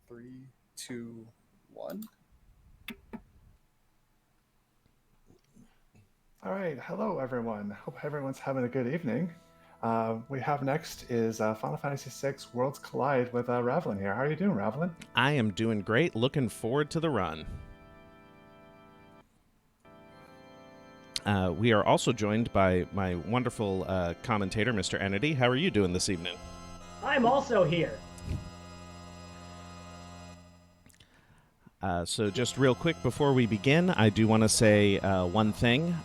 3, 2, 1. All right, hello everyone. Hope everyone's having a good evening. We have next is Final Fantasy VI Worlds Collide with Ravlin here. How are you doing, Ravlin? I am doing great. Looking forward to the run. We are also joined by my wonderful commentator, Mr. Entity. How are you doing this evening? I'm also here. So just real quick before we begin, I do want to say one thing.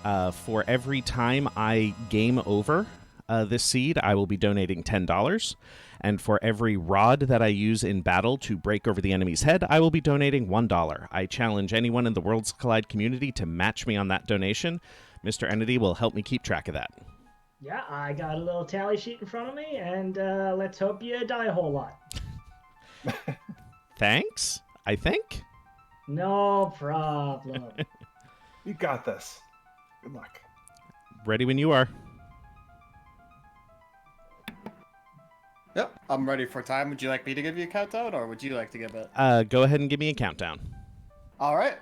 For every time I game over this seed, I will be donating $10. And for every rod that I use in battle to break over the enemy's head, I will be donating $1. I challenge anyone in the Worlds Collide community to match me on that donation. Mr. Entity will help me keep track of that. Yeah, I got a little tally sheet in front of me, and let's hope you die a whole lot. Thanks, I think. No problem. You got this. Good luck. Ready when you are. Yep, I'm ready for time. Would you like me to give you a countdown, or would you like to give it? Go ahead and give me a countdown. All right.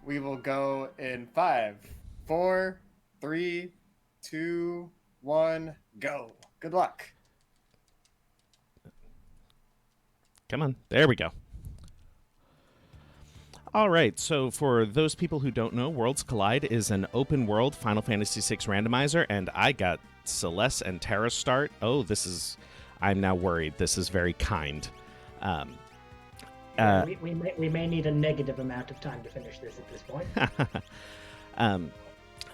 We will go in 5, 4, 3, 2, 1, go. Good luck. Come on. There we go. All right, so for those people who don't know, Worlds Collide is an open-world Final Fantasy VI randomizer, and I got Celeste and Terra start. Oh, I'm now worried. This is very kind. We may need a negative amount of time to finish this at this point.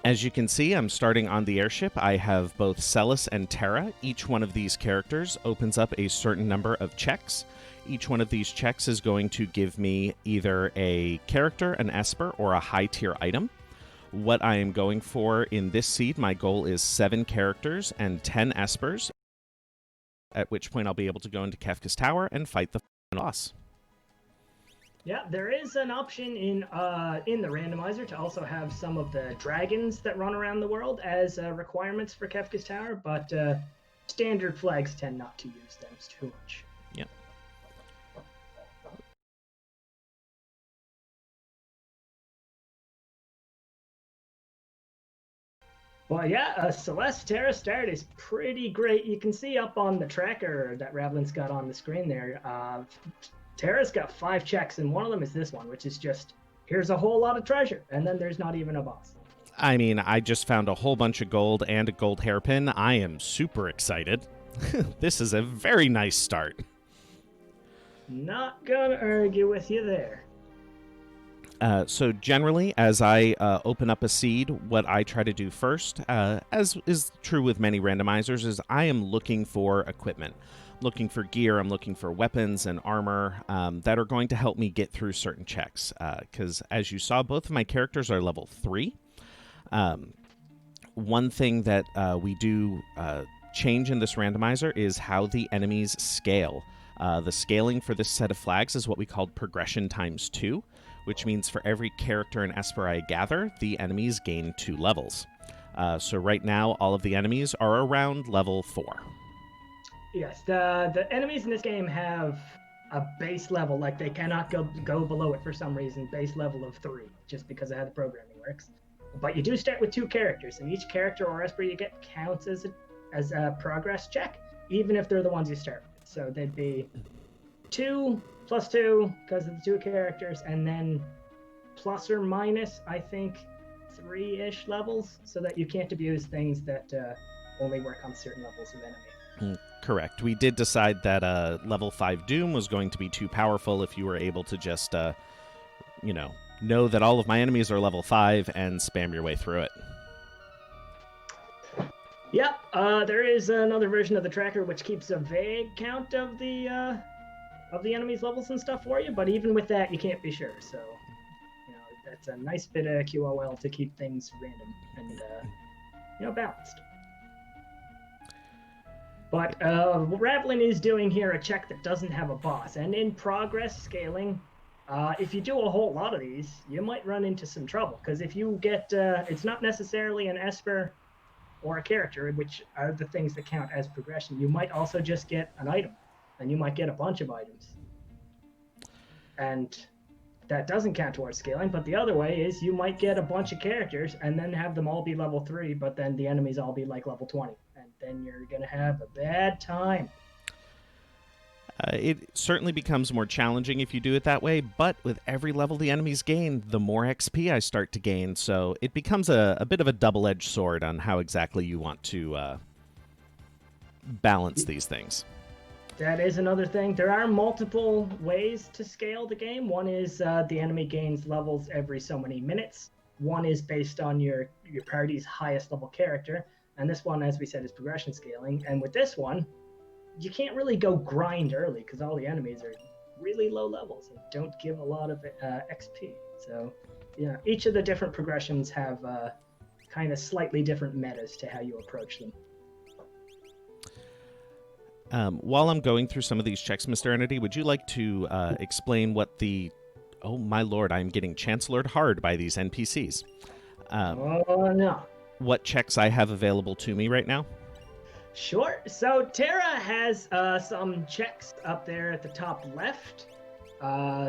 As you can see, I'm starting on the airship. I have both Celis and Terra. Each one of these characters opens up a certain number of checks. Each one of these checks is going to give me either a character, an Esper, or a high-tier item. What I am going for in this seed, my goal is 7 characters and 10 Espers, at which point I'll be able to go into Kefka's Tower and fight the boss. Yeah, there is an option in the randomizer to also have some of the dragons that run around the world as requirements for Kefka's Tower, but standard flags tend not to use them too much. Yep. Well, yeah, Celeste Terra start is pretty great. You can see up on the tracker that Ravlin's got on the screen there, Terra's got 5 checks, and one of them is this one, which is just, here's a whole lot of treasure, and then there's not even a boss. I mean, I just found a whole bunch of gold and a gold hairpin. I am super excited. This is a very nice start. Not gonna argue with you there. So generally, as I open up a seed, what I try to do first, as is true with many randomizers, is I am looking for equipment. I'm looking for gear, I'm looking for weapons and armor that are going to help me get through certain checks. Because as you saw, both of my characters are level 3. One thing that we do change in this randomizer is how the enemies scale. The scaling for this set of flags is what we called progression times 2. Which means for every character and Esper I gather, the enemies gain 2 levels. So right now, all of the enemies are around level 4. Yes, the enemies in this game have a base level, like they cannot go below it for some reason, base level of 3, just because of how the programming works. But you do start with 2 characters, and each character or Esper you get counts as a progress check, even if they're the ones you start with. So they'd be 2 plus 2 because of the 2 characters, and then plus or minus, I think, 3-ish levels, so that you can't abuse things that only work on certain levels of enemy. Correct. We did decide that level 5 Doom was going to be too powerful if you were able to just, know that all of my enemies are level 5 and spam your way through it. Yep, there is another version of the tracker which keeps a vague count of the enemy's levels and stuff for you, but even with that, you can't be sure. So, that's a nice bit of QOL to keep things random and, balanced. But what Ravlin is doing here, a check that doesn't have a boss, and in progress scaling, if you do a whole lot of these, you might run into some trouble, because if you get, it's not necessarily an Esper or a character, which are the things that count as progression. You might also just get an item, and you might get a bunch of items. And that doesn't count towards scaling, but the other way is you might get a bunch of characters and then have them all be level 3, but then the enemies all be like level 20. And then you're going to have a bad time. It certainly becomes more challenging if you do it that way, but with every level the enemies gain, the more XP I start to gain, so it becomes a bit of a double-edged sword on how exactly you want to balance these things. That is another thing. There are multiple ways to scale the game. One is the enemy gains levels every so many minutes. One is based on your party's highest level character. And this one, as we said, is progression scaling. And with this one, you can't really go grind early because all the enemies are really low levels and don't give a lot of XP. So, yeah, each of the different progressions have kind of slightly different metas to how you approach them. While I'm going through some of these checks, Mr. Entity, would you like to explain what the... Oh, my lord, I'm getting chancellored hard by these NPCs. Oh, no. What checks I have available to me right now? Sure. So Tara has some checks up there at the top left.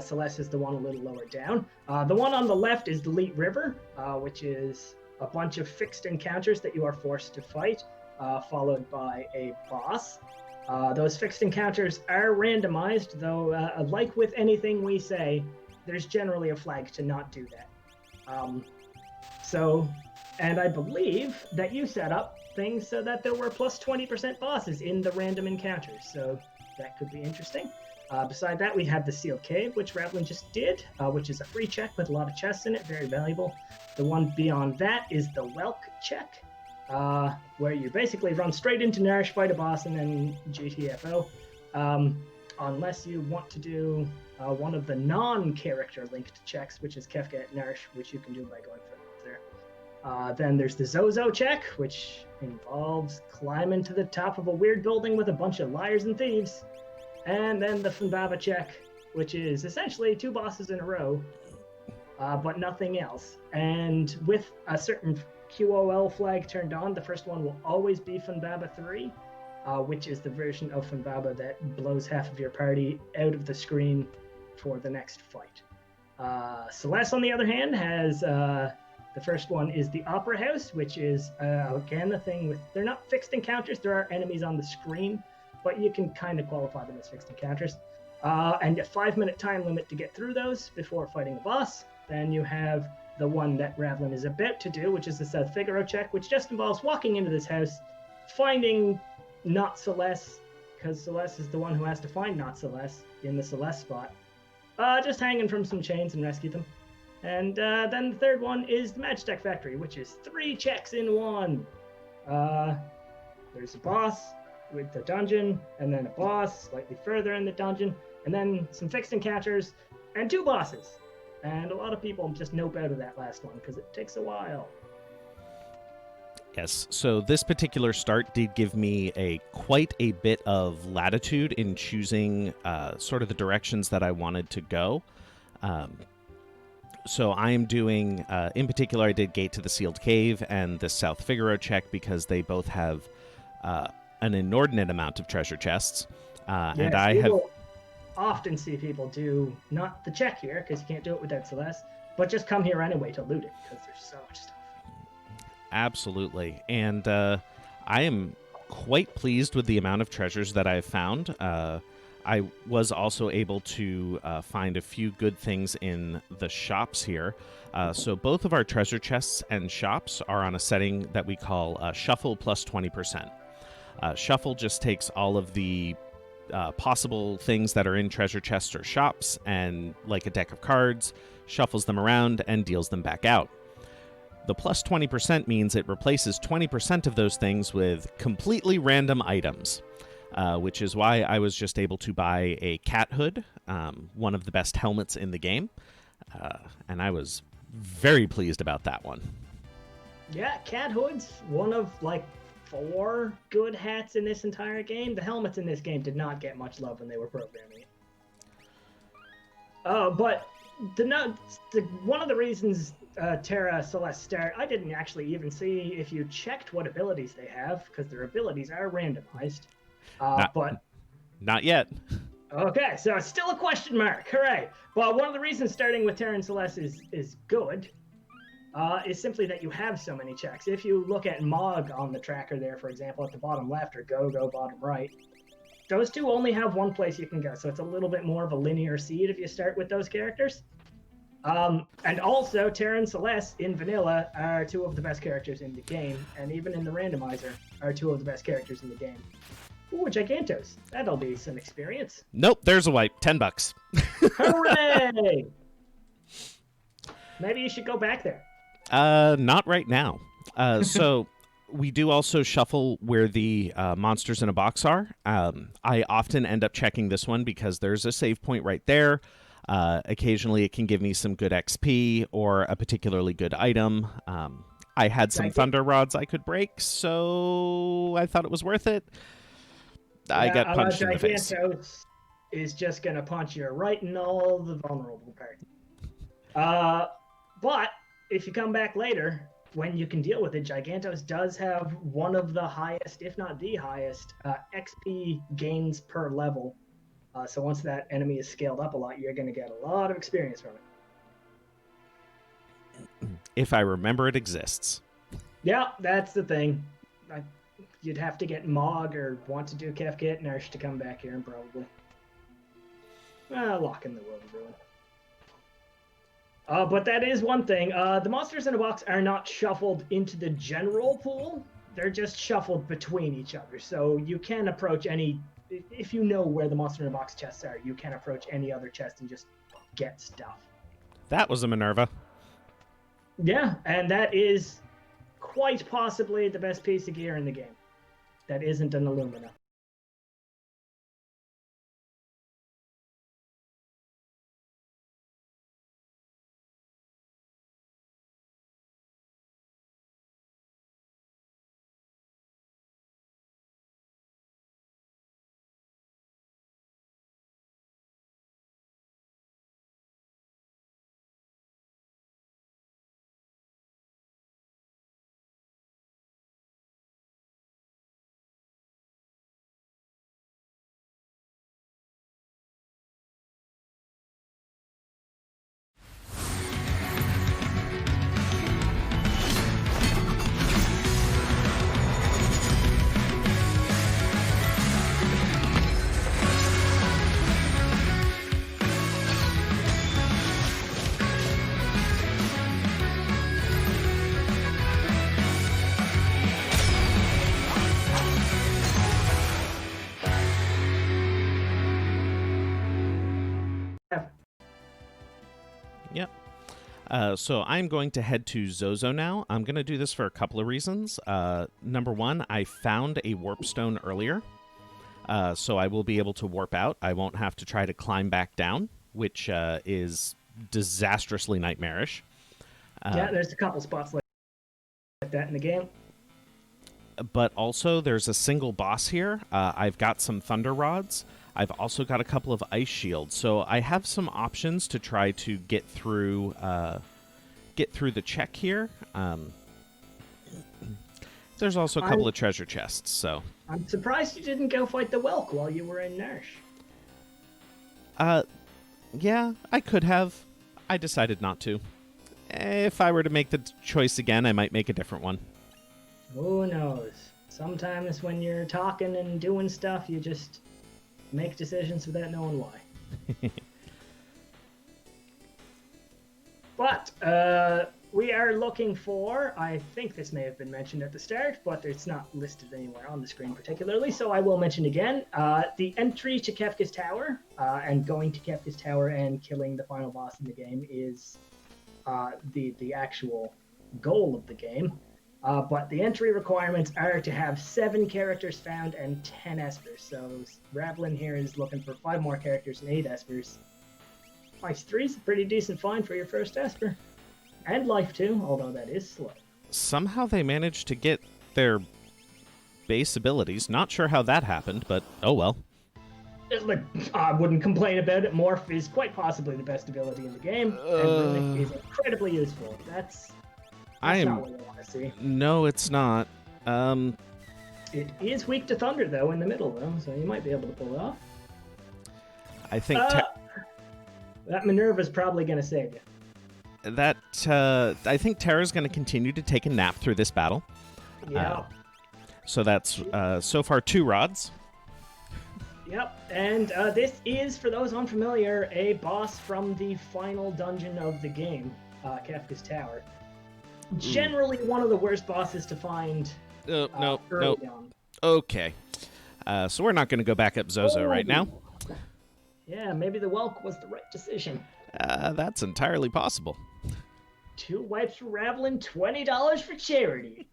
Celeste is the one a little lower down. The one on the left is the Delete River, which is a bunch of fixed encounters that you are forced to fight, followed by a boss. Those fixed encounters are randomized, though, like with anything we say, there's generally a flag to not do that. And I believe that you set up things so that there were plus 20% bosses in the random encounters, so that could be interesting. Beside that, we have the Sealed Cave, which Ravlin just did, which is a free check with a lot of chests in it, very valuable. The one beyond that is the Welk check, where you basically run straight into Nourish, fight a boss, and then GTFO. Unless you want to do one of the non-character linked checks, which is Kefka at Nourish, which you can do by going further there. Then there's the Zozo check, which involves climbing to the top of a weird building with a bunch of liars and thieves. And then the Funbaba check, which is essentially 2 bosses in a row, but nothing else. And with a certain QOL flag turned on, the first one will always be Funbaba 3, which is the version of Funbaba that blows half of your party out of the screen for the next fight. Celeste, on the other hand, has the first one is the Opera House, which is, again, the thing with, they're not fixed encounters, there are enemies on the screen, but you can kind of qualify them as fixed encounters. And a 5-minute time limit to get through those before fighting the boss. Then you have the one that Ravlin is about to do, which is the South Figaro check, which just involves walking into this house, finding not Celeste, because Celeste is the one who has to find not Celeste in the Celeste spot, just hanging from some chains and rescue them. And then the third one is the Magitech Factory, which is 3 checks in one. There's a boss with the dungeon, and then a boss slightly further in the dungeon, and then some fixed encounters, and 2 bosses. And a lot of people just nope out of that last one because it takes a while. Yes, so this particular start did give me quite a bit of latitude in choosing sort of the directions that I wanted to go. So I am doing, in particular, I did Gate to the Sealed Cave and the South Figaro check because they both have an inordinate amount of treasure chests. And I have often see people do not the check here because you can't do it without Celeste, but just come here anyway to loot it because there's so much stuff. Absolutely. And I am quite pleased with the amount of treasures that I've found. I was also able to find a few good things in the shops here. So both of our treasure chests and shops are on a setting that we call Shuffle plus 20%. Shuffle just takes all of the possible things that are in treasure chests or shops and, like a deck of cards, shuffles them around and deals them back out. The plus 20% means it replaces 20% of those things with completely random items, which is why I was just able to buy a cat hood, one of the best helmets in the game, and I was very pleased about that one. Yeah, cat hoods, one of, 4 good hats in this entire game. The helmets in this game did not get much love when they were programming it. But one of the reasons Terra Celeste start, I didn't actually even see if you checked what abilities they have, because their abilities are randomized. But not yet. Okay, so it's still a question mark. Hooray! Well, one of the reasons starting with Terran Celeste is good is simply that you have so many checks. If you look at Mog on the tracker there, for example, at the bottom left, or Go bottom right, those two only have one place you can go, so it's a little bit more of a linear seed if you start with those characters. And also, Terran Celeste in Vanilla are two of the best characters in the game, and even in the randomizer are two of the best characters in the game. Ooh, Gigantos. That'll be some experience. Nope, there's a wipe. $10. Hooray! Maybe you should go back there. Not right now. So we do also shuffle where the monsters in a box are. I often end up checking this one because there's a save point right there. Occasionally it can give me some good XP or a particularly good item. I had some thunder rods I could break, so I thought it was worth it. I got punched in the face. Gigantos is just going to punch you right in all the vulnerable part. But if you come back later, when you can deal with it, Gigantos does have one of the highest, if not the highest, XP gains per level. So once that enemy is scaled up a lot, you're going to get a lot of experience from it. If I remember it exists. Yeah, that's the thing. You'd have to get Mog or want to do Kefkit and Arsh to come back here and probably lock in the World of Ruin. But that is one thing. The monsters in a box are not shuffled into the general pool. They're just shuffled between each other. So you can approach any... If you know where the monster in a box chests are, you can approach any other chest and just get stuff. That was a Minerva. Yeah, and that is quite possibly the best piece of gear in the game. That isn't an Illumina. Yep. So I'm going to head to Zozo now. I'm going to do this for a couple of reasons. Number one, I found a warp stone earlier, so I will be able to warp out. I won't have to try to climb back down, which is disastrously nightmarish. Yeah, there's a couple spots like that in the game. But also, there's a single boss here. I've got some thunder rods. I've also got a couple of ice shields, so I have some options to try to get through the check here. There's also a couple of treasure chests. So I'm surprised you didn't go fight the Welk while you were in Nersh. Yeah, I could have. I decided not to. If I were to make the choice again, I might make a different one. Who knows? Sometimes when you're talking and doing stuff, you just make decisions without knowing why. But we are looking for, I think this may have been mentioned at the start, but it's not listed anywhere on the screen particularly, so I will mention again, the entry to Kefka's Tower, and going to Kefka's Tower and killing the final boss in the game is the actual goal of the game. But the entry requirements are to have 7 characters found and 10 espers. So Ravlin here is looking for 5 more characters and 8 espers. Life 3 is a pretty decent find for your first esper. And life 2, although that is slow. Somehow they managed to get their base abilities. Not sure how that happened, but oh well. I wouldn't complain about it. Morph is quite possibly the best ability in the game, and Runic is incredibly useful. That's not what you want to see. No, it's not. It is weak to Thunder, though, in the middle, though, so you might be able to pull it off. I think that Minerva's probably going to save you. I think Terra's going to continue to take a nap through this battle. Yeah. So that's so far 2 rods. Yep, and this is, for those unfamiliar, a boss from the final dungeon of the game, Kefka's Tower. Generally one of the worst bosses to find early on. Okay. So we're not going to go back up Zozo right now. Yeah, maybe the Welk was the right decision. That's entirely possible. 2 wipes for Ravlin, $20 for charity.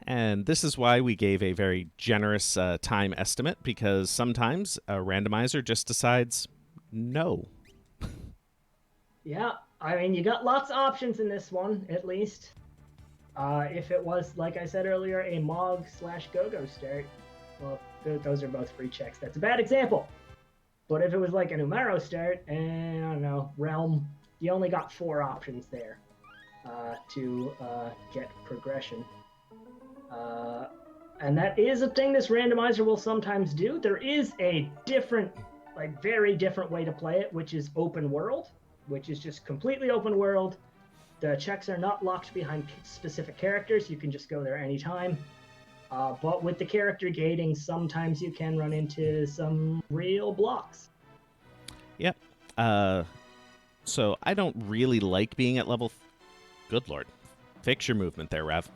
And this is why we gave a very generous time estimate, because sometimes a randomizer just decides no. Yeah, I mean, you got lots of options in this one, at least. If it was, like I said earlier, a Mog/Go-Go start, well, those are both free checks. That's a bad example. But if it was like an Umaro start, and I don't know, Realm, you only got 4 options there to get progression. And that is a thing this randomizer will sometimes do. There is a different, like very different way to play it, which is open world, which is just completely open world. The checks are not locked behind specific characters. You can just go there anytime. But with the character gating, sometimes you can run into some real blocks. Yep. So I don't really like being at level... Good lord. Fix your movement there, Rav.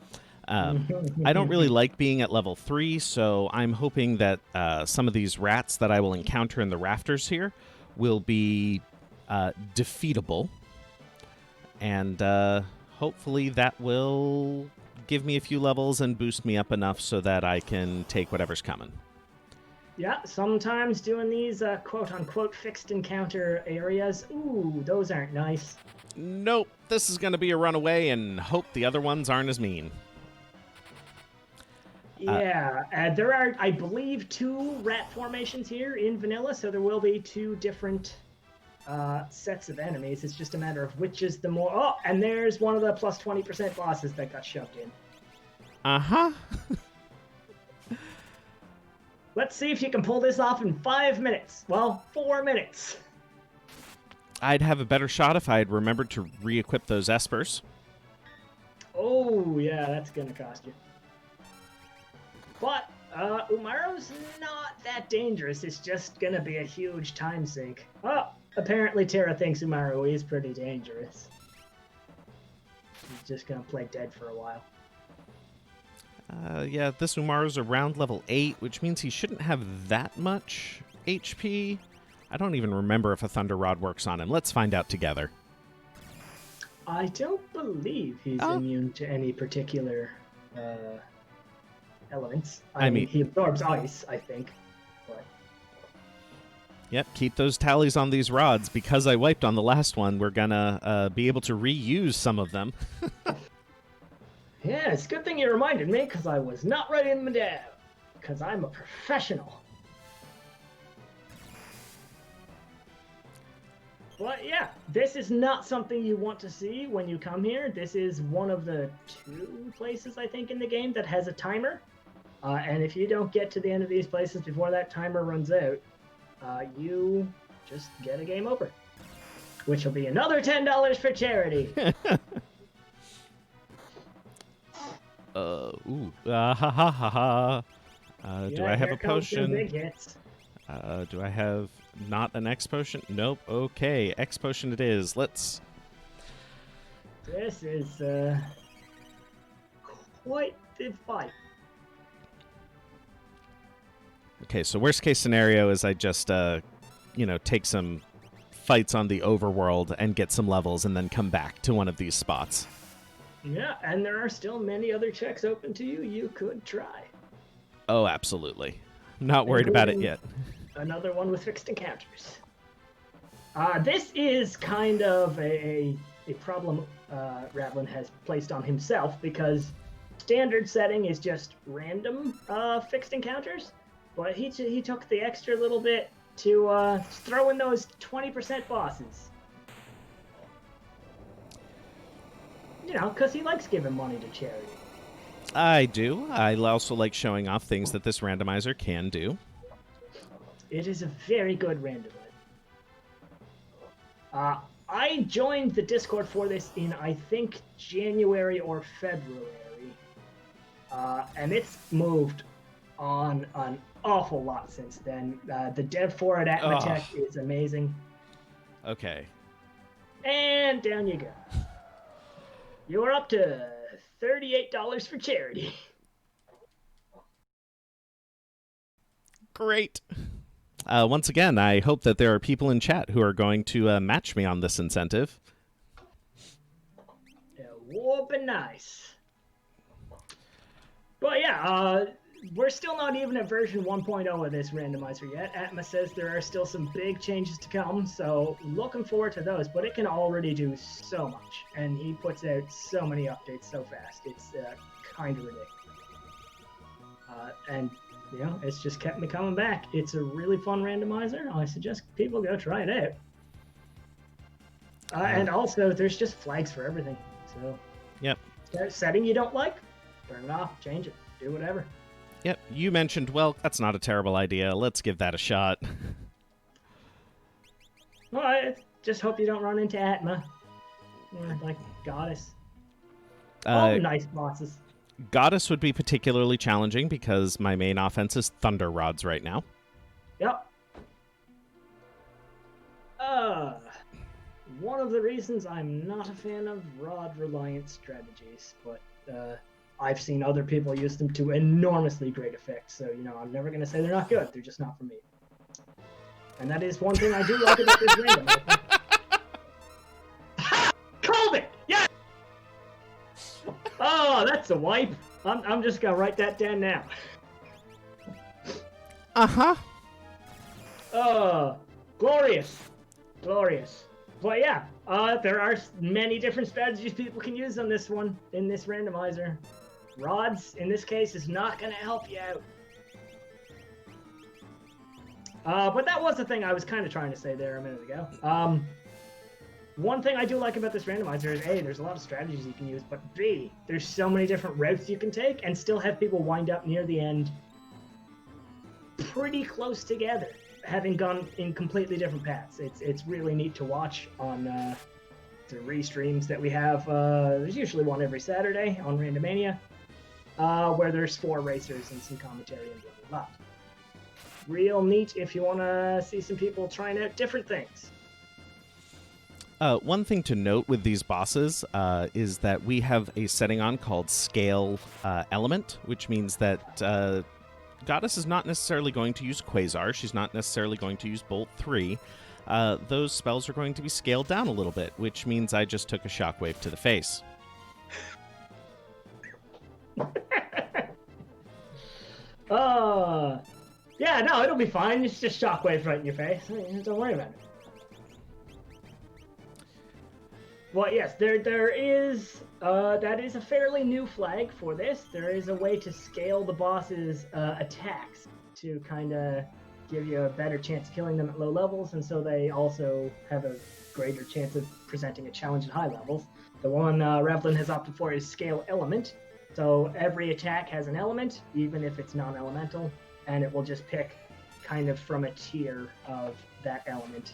I don't really like being at level 3, so I'm hoping that some of these rats that I will encounter in the rafters here will be defeatable. And hopefully that will give me a few levels and boost me up enough so that I can take whatever's coming. Yeah, sometimes doing these quote-unquote fixed encounter areas, ooh, those aren't nice. Nope, this is going to be a runaway and hope the other ones aren't as mean. Yeah, there are, I believe, 2 rat formations here in vanilla, so there will be 2 different sets of enemies. It's just a matter of which is the more... Oh, and there's one of the plus 20% bosses that got shoved in. Uh-huh. Let's see if you can pull this off in 5 minutes. Well, 4 minutes. I'd have a better shot if I had remembered to re-equip those espers. Oh, yeah, that's going to cost you. But Umaro's not that dangerous. It's just going to be a huge time sink. Oh, apparently Terra thinks Umaro is pretty dangerous. He's just going to play dead for a while. Yeah, this Umaro's around level 8, which means he shouldn't have that much HP. I don't even remember if a Thunder Rod works on him. Let's find out together. I don't believe he's immune to any particular elements. I mean, he absorbs ice, I think. But... Yep, keep those tallies on these rods. Because I wiped on the last one, we're gonna be able to reuse some of them. Yeah, it's a good thing you reminded me, because I was not writing them down. Because I'm a professional. But yeah, this is not something you want to see when you come here. This is one of the 2 places, I think, in the game that has a timer. And if you don't get to the end of these places before that timer runs out, you just get a game over. Which will be another $10 for charity. Do I have a potion? Big hits. Do I have not an X potion? Nope. Okay, X potion it is. Let's... This is quite the fight. Okay, so worst case scenario is I just, take some fights on the overworld and get some levels and then come back to one of these spots. Yeah, and there are still many other checks open to you. You could try. Oh, absolutely. Not worried about it yet. Another one with fixed encounters. This is kind of a problem Ravlin has placed on himself, because standard setting is just random fixed encounters, but he took the extra little bit to throw in those 20% bosses. You know, because he likes giving money to charity. I do. I also like showing off things that this randomizer can do. It is a very good randomizer. I joined the Discord for this in, I think, January or February. And it's moved on an awful lot since then. The dev for it at Matech is amazing. Okay. And down you go. You're up to $38 for charity. Great. Once again, I hope that there are people in chat who are going to match me on this incentive. Yeah, would be nice. But yeah, we're still not even at version 1.0 of this randomizer yet. Atma says there are still some big changes to come, so looking forward to those. But it can already do so much, and he puts out so many updates so fast. It's kind of ridiculous. And you know, it's just kept me coming back. It's a really fun randomizer. I suggest people go try it out. And also, there's just flags for everything. So, yep. Setting you don't like, turn it off, change it, do whatever. Yep. You mentioned, well, that's not a terrible idea. Let's give that a shot. Well, I just hope you don't run into Atma or like Goddess. All the nice bosses. Goddess would be particularly challenging because my main offense is Thunder Rods right now. Yep. One of the reasons I'm not a fan of rod-reliant strategies, but I've seen other people use them to enormously great effect, so, you know, I'm never going to say they're not good. They're just not for me. And that is one thing I do like about this random. Called it! Yeah! Oh, that's a wipe. I'm just going to write that down now. Uh-huh. Glorious. Glorious. But yeah, there are many different strategies people can use on this one, in this randomizer. Rods, in this case, is not going to help you out. But that was the thing I was kind of trying to say there a minute ago. One thing I do like about this randomizer is, A, there's a lot of strategies you can use, but B, there's so many different routes you can take and still have people wind up near the end pretty close together, having gone in completely different paths. It's really neat to watch on the restreams that we have. There's usually one every Saturday on Randomania, where there's 4 racers and some commentary and blah, blah, blah. Real neat if you want to see some people trying out different things. One thing to note with these bosses is that we have a setting on called Scale Element, which means that Goddess is not necessarily going to use Quasar. She's not necessarily going to use Bolt 3. Those spells are going to be scaled down a little bit, which means I just took a shockwave to the face. Yeah, no, it'll be fine. It's just shockwaves right in your face. Don't worry about it. Well, yes, there is, that is a fairly new flag for this. There is a way to scale the boss's attacks to kind of give you a better chance of killing them at low levels, and so they also have a greater chance of presenting a challenge at high levels. The one Ravlin has opted for is Scale Element, so every attack has an element, even if it's non-elemental, and it will just pick kind of from a tier of that element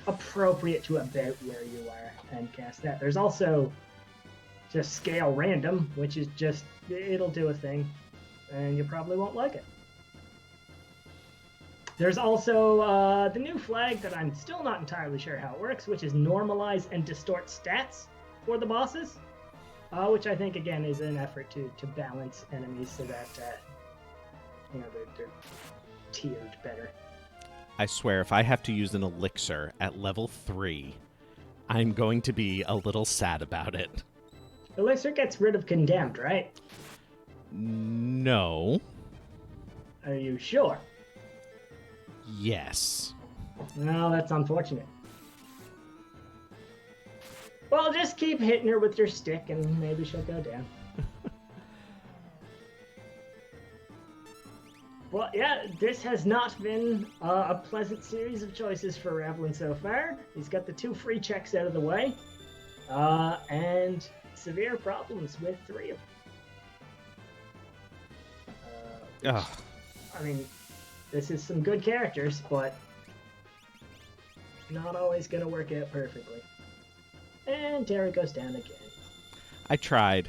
appropriate to about where you are and cast that. There's also just Scale Random, which is just, it'll do a thing, and you probably won't like it. There's also the new flag that I'm still not entirely sure how it works, which is Normalize and Distort Stats for the bosses, which I think, again, is an effort to balance enemies so that you know, they're tiered better. I swear, if I have to use an elixir at level 3, I'm going to be a little sad about it. Elixir gets rid of Condemned, right? No. Are you sure? Yes. No, that's unfortunate. Well, just keep hitting her with your stick and maybe she'll go down. Well, yeah, this has not been a pleasant series of choices for Ravlin so far. He's got the 2 free checks out of the way, and severe problems with 3 of them. I mean, This is some good characters, but not always going to work out perfectly. And Tara goes down again. I tried.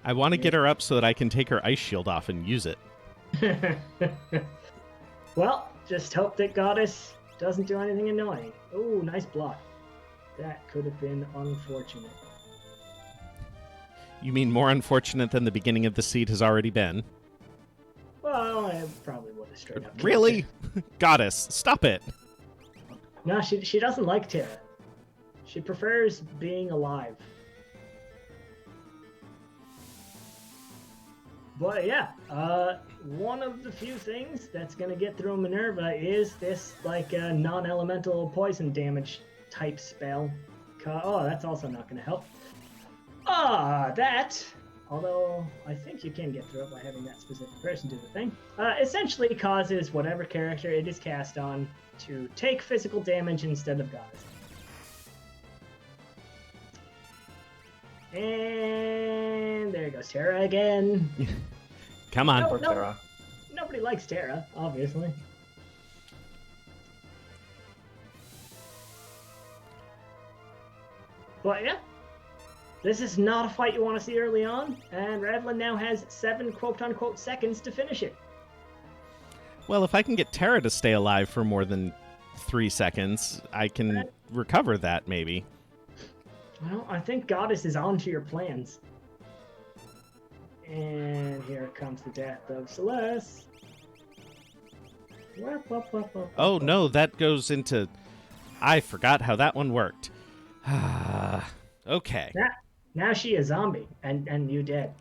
I want to get her up so that I can take her ice shield off and use it. Well, just hope that Goddess doesn't do anything annoying. Ooh, nice block. That could have been unfortunate. You mean more unfortunate than the beginning of the seed has already been? Well, I probably would have straight up. Really? Goddess, stop it. No, she doesn't like Tara. She prefers being alive. But yeah, one of the few things that's gonna get through Minerva is this like non-elemental poison damage type spell. Oh, that's also not gonna help. That, although I think you can get through it by having that specific person do the thing, essentially causes whatever character it is cast on to take physical damage instead of Goddess. And there goes Tara again. Come on. Poor Tara. Nobody likes Tara, obviously. But yeah, this is not a fight you want to see early on, and Ravlin now has 7 quote-unquote seconds to finish it. Well, if I can get Tara to stay alive for more than 3 seconds, I can recover that, maybe. Well, I think Goddess is onto your plans. And here comes the death of Celeste. Oh, no, that goes into... I forgot how that one worked. Okay. Now she a zombie, and you dead.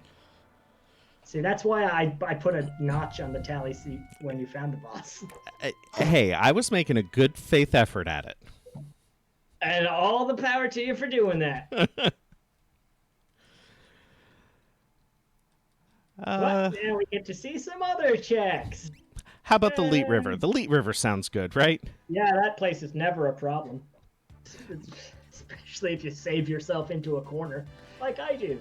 See, that's why I put a notch on the tally sheet when you found the boss. Hey, I was making a good faith effort at it. And all the power to you for doing that. But now we get to see some other checks. How about the Leet River? The Leet River sounds good, right? Yeah, that place is never a problem. Especially if you save yourself into a corner, like I do.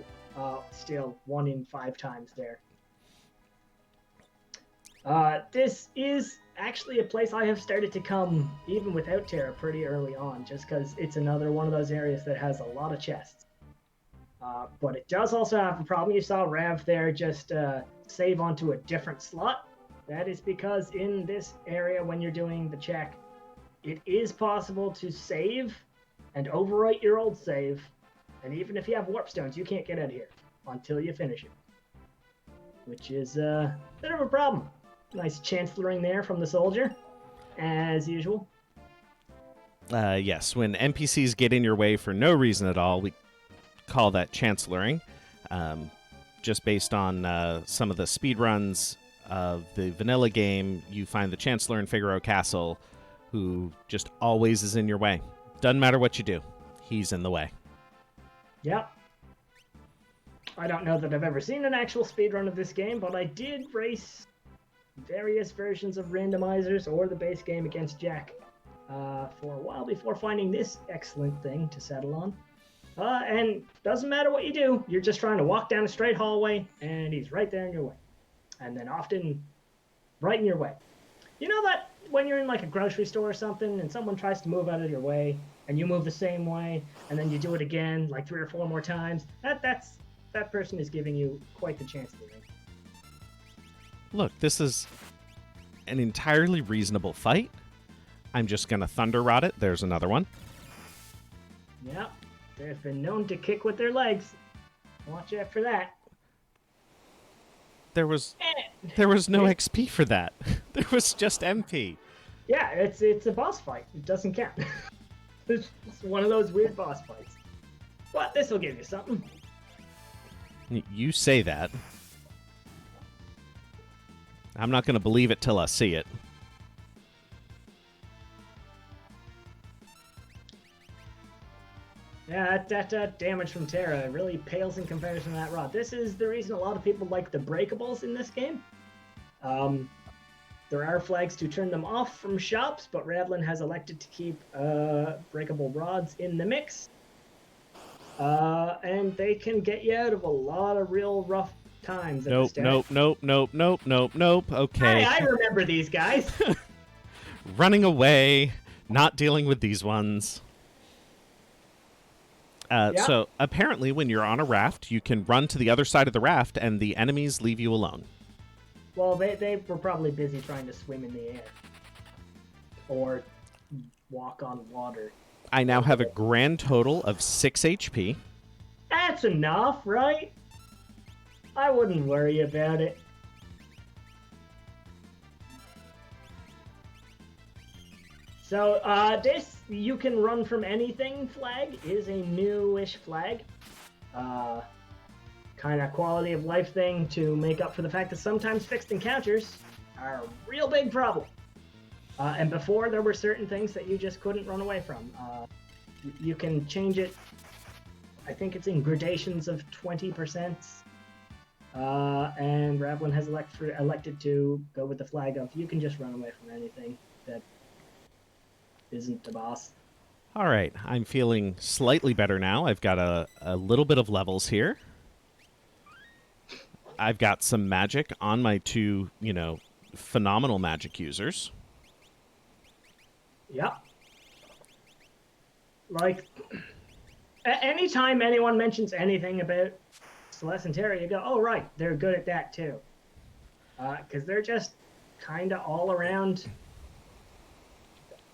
Still 1 in 5 times there. This is actually a place I have started to come, even without Terra, pretty early on, just because it's another one of those areas that has a lot of chests. But it does also have a problem. You saw Rav there just save onto a different slot. That is because in this area, when you're doing the check, it is possible to save and overwrite your old save. And even if you have warp stones, you can't get out of here until you finish it. Which is a bit of a problem. Nice chancelloring there from the soldier, as usual. Yes, when NPCs get in your way for no reason at all, we call that chancelloring. Just based on some of the speedruns of the vanilla game, you find the Chancellor in Figaro Castle, who just always is in your way. Doesn't matter what you do, he's in the way. Yep. I don't know that I've ever seen an actual speedrun of this game, but I did race various versions of randomizers or the base game against Jack for a while before finding this excellent thing to settle on. And doesn't matter what you do, you're just trying to walk down a straight hallway, and he's right there in your way. And then often right in your way. You know that when you're in like a grocery store or something, and someone tries to move out of your way, and you move the same way, and then you do it again like 3 or 4 more times, that person is giving you quite the chance to win. Look, this is an entirely reasonable fight. I'm just going to Thunder Rod it. There's another one. Yep. They've been known to kick with their legs. Watch out for that. There was no XP for that. There was just MP. Yeah, it's a boss fight. It doesn't count. It's one of those weird boss fights. But this will give you something. You say that. I'm not going to believe it till I see it. Yeah, that damage from Terra really pales in comparison to that rod. This is the reason a lot of people like the breakables in this game. There are flags to turn them off from shops, but Ravlin has elected to keep breakable rods in the mix. And they can get you out of a lot of real rough times at the Nope, start. nope. Okay. Hey, I remember these guys. Running away, not dealing with these ones. Yeah. So apparently when you're on a raft, you can run to the other side of the raft and the enemies leave you alone. Well, they were probably busy trying to swim in the air. Or walk on water. I now have a grand total of 6 HP. That's enough, right? I wouldn't worry about it. So, this you can run from anything flag is a newish flag. Kind of quality of life thing to make up for the fact that sometimes fixed encounters are a real big problem. And before, there were certain things that you just couldn't run away from. You can change it, I think it's in gradations of 20%. And Ravlin has elected to go with the flag of you can just run away from anything that isn't the boss. All right, I'm feeling slightly better now. I've got a little bit of levels here. I've got some magic on my two, phenomenal magic users. Yep. Like, anytime anyone mentions anything about Celeste and Terra, you go, oh, right, they're good at that, too. Because they're just kind of all around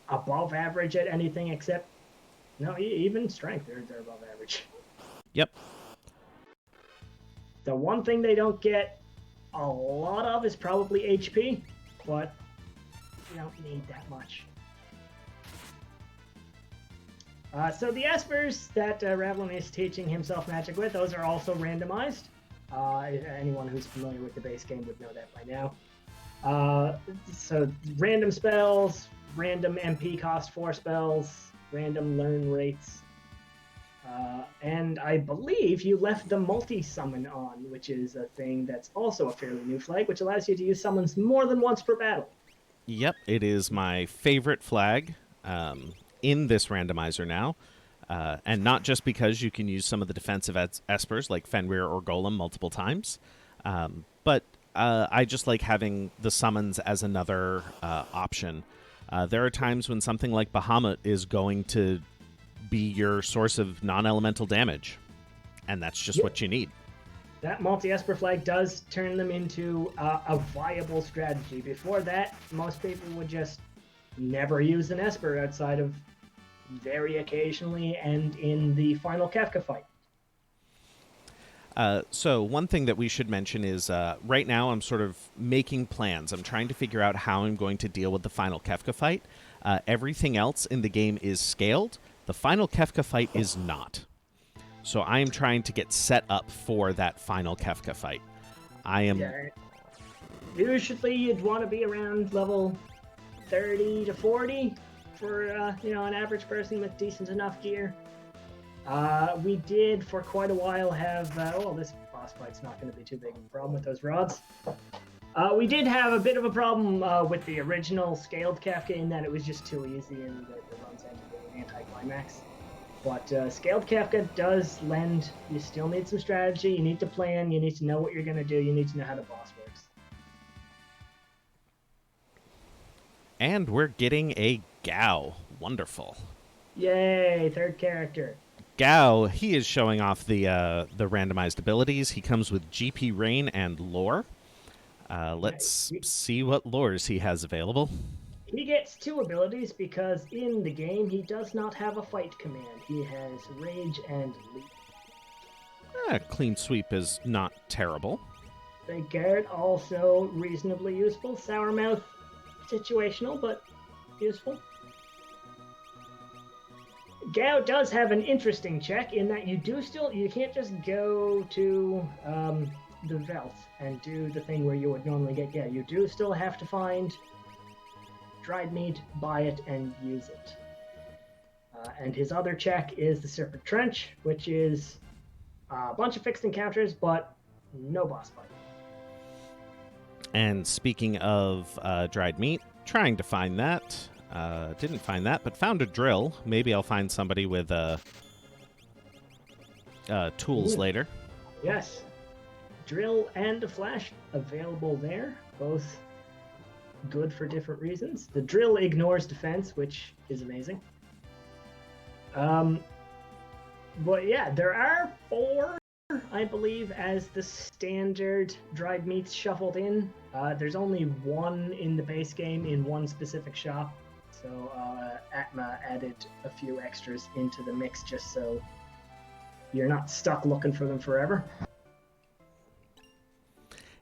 above average at anything except, no, even strength, they're above average. Yep. The one thing they don't get a lot of is probably HP, but you don't need that much. So the espers that Ravlin is teaching himself magic with, those are also randomized. Anyone who's familiar with the base game would know that by now. So random spells, random MP cost 4 spells, random learn rates. And I believe you left the multi-summon on, which is a thing that's also a fairly new flag, which allows you to use summons more than once per battle. Yep, it is my favorite flag in this randomizer now. And not just because you can use some of the defensive espers like Fenrir or Golem multiple times, but I just like having the summons as another option. There are times when something like Bahamut is going to be your source of non-elemental damage, and that's just what you need. That multi-esper flag does turn them into a viable strategy. Before that, most people would just never use an esper outside of very occasionally and in the final Kefka fight. So one thing that we should mention is right now I'm sort of making plans. I'm trying to figure out how I'm going to deal with the final Kefka fight. Everything else in the game is scaled. The final Kefka fight is not. So I am trying to get set up for that final Kefka fight. I am... Yeah. Usually you'd want to be around level 30 to 40 for an average person with decent enough gear. We did for quite a while have this boss fight's not going to be too big of a problem with those rods. We did have a bit of a problem with the original scaled Kefka in that it was just too easy and the runs ended in an anti-climax. But scaled Kefka does lend, you still need some strategy, you need to plan, you need to know what you're going to do, you need to know how the boss works. And we're getting a Gao. Wonderful. Yay, third character. Gao, he is showing off the randomized abilities. He comes with GP Rain and Lore. Let's see what lores he has available. He gets 2 abilities because in the game he does not have a fight command. He has Rage and Leap. Clean Sweep is not terrible. The Guard also reasonably useful. Sourmouth, situational, but useful. Gao does have an interesting check in that you can't just go to the Veldt and do the thing where you would normally get Gao. You do still have to find dried meat, buy it, and use it. And his other check is the Serpent Trench, which is a bunch of fixed encounters, but no boss fight. And speaking of dried meat, trying to find that. Didn't find that, but found a drill. Maybe I'll find somebody with tools later. Yes. drill and a flash available there, both good for different reasons. The drill ignores defense, which is amazing. But yeah, there are 4, I believe, as the standard dried meats shuffled in. There's only 1 in the base game in one specific shop, so Atma added a few extras into the mix just so you're not stuck looking for them forever.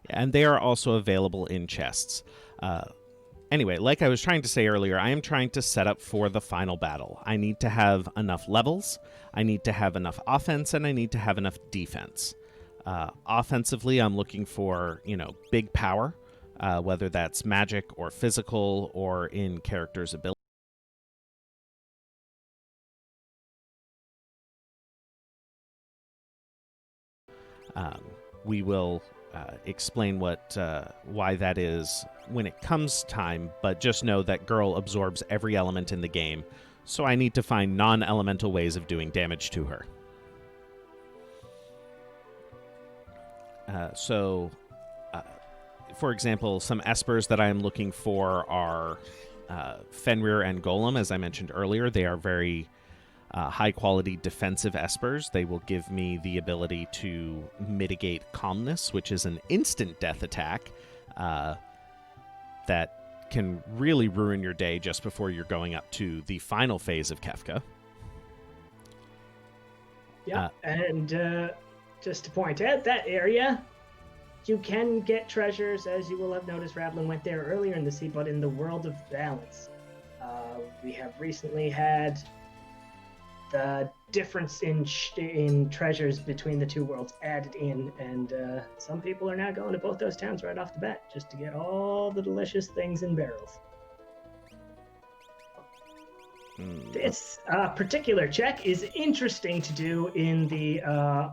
And they are also available in chests. Anyway, like I was trying to say earlier, I am trying to set up for the final battle. I need to have enough levels, I need to have enough offense, and I need to have enough defense. Offensively, I'm looking for, big power, whether that's magic or physical or in characters' ability. We will explain why that is when it comes time, but just know that girl absorbs every element in the game, so I need to find non-elemental ways of doing damage to her. For example, some espers that I am looking for are Fenrir and Golem. As I mentioned earlier, they are very high-quality defensive espers. They will give me the ability to mitigate calmness, which is an instant death attack that can really ruin your day just before you're going up to the final phase of Kefka. Yeah, and just to point out, that area, you can get treasures, as you will have noticed. Ravlin went there earlier in the sea, but in the World of Balance. We have recently had the difference in treasures between the 2 worlds added in, and some people are now going to both those towns right off the bat just to get all the delicious things in barrels. This particular check is interesting to do in the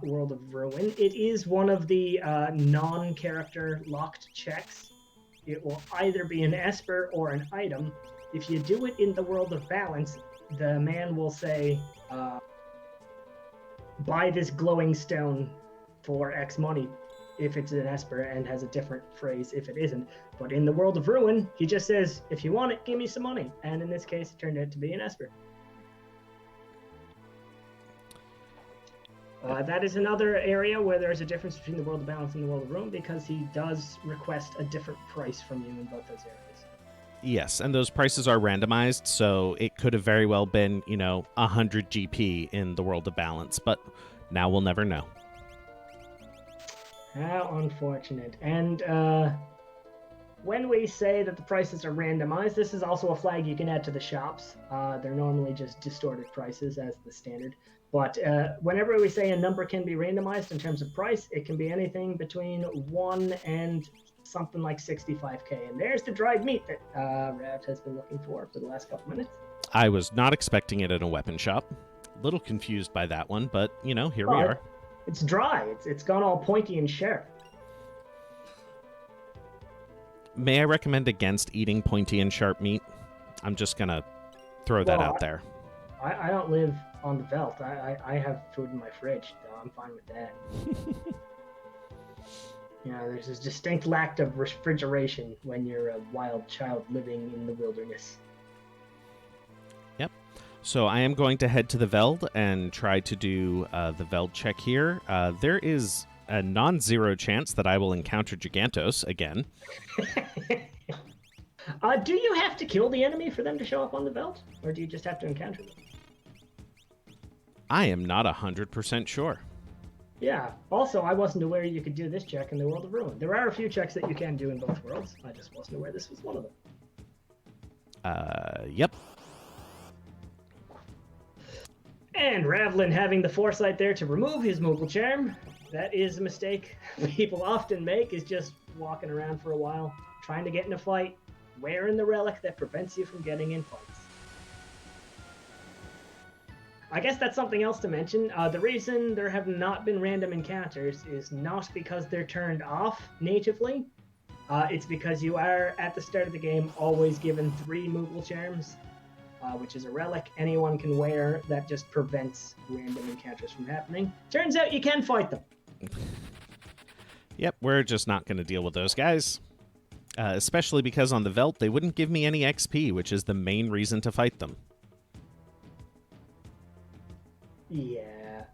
World of Ruin. It is one of the non-character locked checks. It will either be an esper or an item. If you do it in the World of Balance, the man will say, buy this glowing stone for X money if it's an esper, and has a different phrase if it isn't. But in the World of Ruin, he just says, if you want it, give me some money. And in this case, it turned out to be an esper. That is another area where there's a difference between the World of Balance and the World of Ruin, because he does request a different price from you in both those areas. Yes, and those prices are randomized, so it could have very well been, 100 GP in the World of Balance, but now we'll never know. How unfortunate. And when we say that the prices are randomized, this is also a flag you can add to the shops. They're normally just distorted prices as the standard. But whenever we say a number can be randomized in terms of price, it can be anything between 1 and something like 65k. And there's the dried meat that Rav has been looking for the last couple minutes. I was not expecting it in a weapon shop. A little confused by that one, but, here we are. It's dry. It's gone all pointy and sharp. May I recommend against eating pointy and sharp meat? I'm just going to throw that out there. I don't live on the veldt. I have food in my fridge, so I'm fine with that. There's a distinct lack of refrigeration when you're a wild child living in the wilderness. Yep. So I am going to head to the Veld and try to do the Veld check here. There is a non-zero chance that I will encounter Gigantos again. Do you have to kill the enemy for them to show up on the Veld? Or do you just have to encounter them? I am not 100% sure. Yeah. Also, I wasn't aware you could do this check in the World of Ruin. There are a few checks that you can do in both worlds. I just wasn't aware this was one of them. Yep. And Ravlin having the foresight there to remove his Moogle Charm. That is a mistake people often make, is just walking around for a while, trying to get in a fight, wearing the relic that prevents you from getting in fights. I guess that's something else to mention. The reason there have not been random encounters is not because they're turned off natively. It's because you are, at the start of the game, always given 3 Moogle Charms, which is a relic anyone can wear that just prevents random encounters from happening. Turns out you can fight them. Yep, we're just not going to deal with those guys. Especially because on the Veldt, they wouldn't give me any XP, which is the main reason to fight them. Yeah.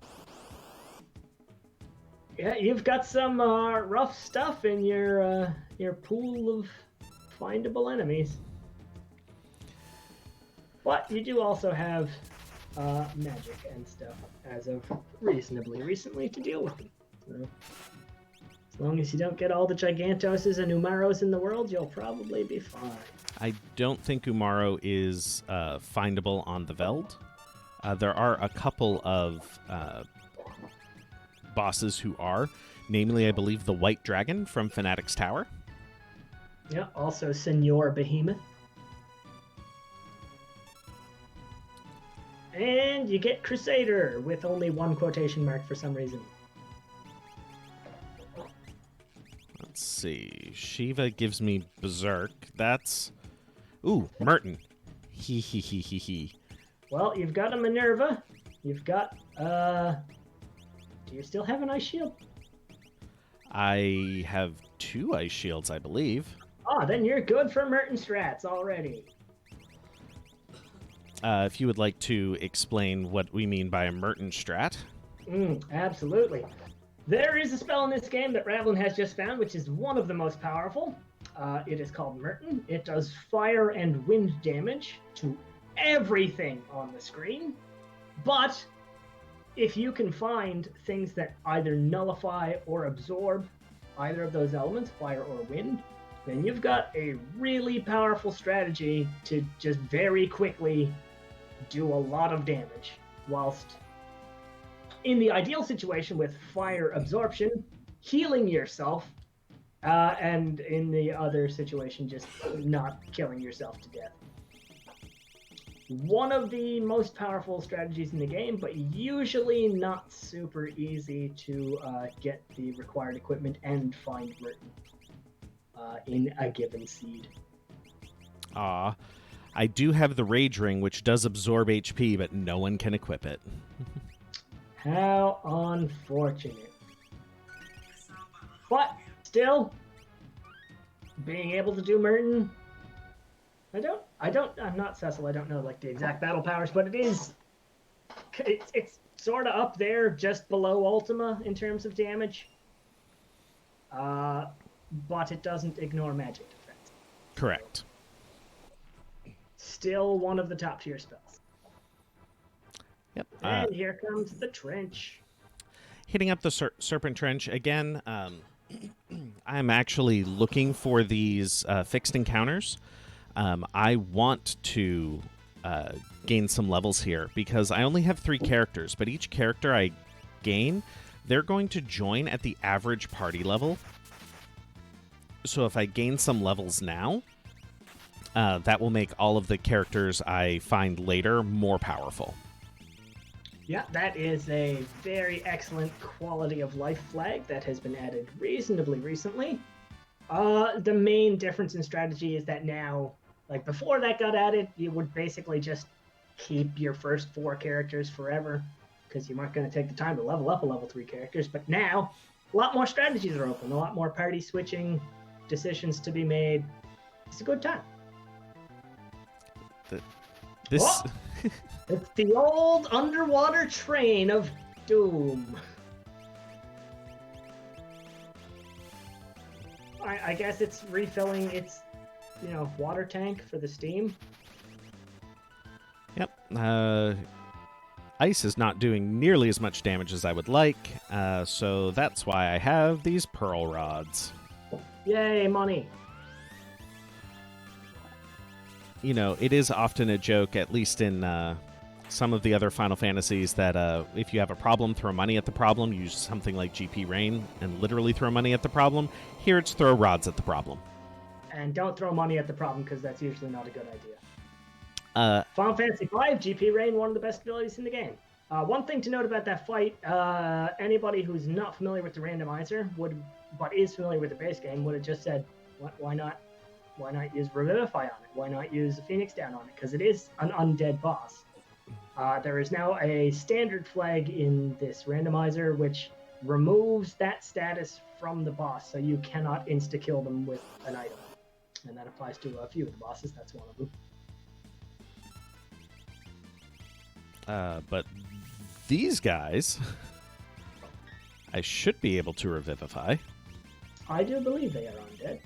Yeah, you've got some rough stuff in your pool of findable enemies. But you do also have magic and stuff as of reasonably recently to deal with them. So, as long as you don't get all the Gigantoses and Umaros in the world, you'll probably be fine. I don't think Umaro is findable on the Veld. There are a couple of bosses who are, namely, I believe, the White Dragon from Fanatic's Tower. Yeah, also Senor Behemoth. And you get Crusader with only one quotation mark for some reason. Let's see. Shiva gives me Berserk. That's... Ooh, Merton. He. Well, you've got a Minerva. You've got, do you still have an Ice Shield? I have 2 Ice Shields, I believe. Ah, then you're good for Merton strats already. If you would like to explain what we mean by a Merton strat. Absolutely. There is a spell in this game that Ravlin has just found, which is one of the most powerful. It is called Merton. It does fire and wind damage to everything on the screen. But if you can find things that either nullify or absorb either of those elements, fire or wind, then you've got a really powerful strategy to just very quickly do a lot of damage, whilst in the ideal situation with fire absorption, healing yourself, and in the other situation, just not killing yourself to death. One of the most powerful strategies in the game, but usually not super easy to get the required equipment and find Merton in a given seed. I do have the Rage Ring, which does absorb HP, but no one can equip it. How unfortunate. But still, being able to do Merton, I'm not Cecil, I don't know like the exact battle powers, but it's sort of up there, just below Ultima in terms of damage. But it doesn't ignore magic defense. Correct. Still one of the top tier spells. Yep. And here comes the trench. Hitting up the Serpent Trench again. I'm actually looking for these fixed encounters. I want to gain some levels here because I only have 3 characters, but each character I gain, they're going to join at the average party level. So if I gain some levels now, that will make all of the characters I find later more powerful. Yeah, that is a very excellent quality of life flag that has been added reasonably recently. The main difference in strategy is that now, like before that got added, you would basically just keep your first 4 characters forever because you weren't going to take the time to level up a level 3 characters. But now, a lot more strategies are open, a lot more party switching decisions to be made. It's a good time. This... It's the old underwater train of doom. I guess it's refilling its, water tank for the steam. Yep. Ice is not doing nearly as much damage as I would like, so that's why I have these pearl rods. Yay, money. It is often a joke, at least in some of the other Final Fantasies, that if you have a problem, throw money at the problem. Use something like GP Rain and literally throw money at the problem. Here it's throw rods at the problem. And don't throw money at the problem, because that's usually not a good idea. Final Fantasy V, GP Rain, one of the best abilities in the game. One thing to note about that fight, anybody who's not familiar with the randomizer, but is familiar with the base game, would have just said, why not use Revivify on it? Why not use Phoenix Down on it? Because it is an undead boss. There is now a standard flag in this randomizer, which removes that status from the boss, so you cannot insta-kill them with an item. And that applies to a few of the bosses. That's one of them. But these guys, I should be able to revivify. I do believe they are undead.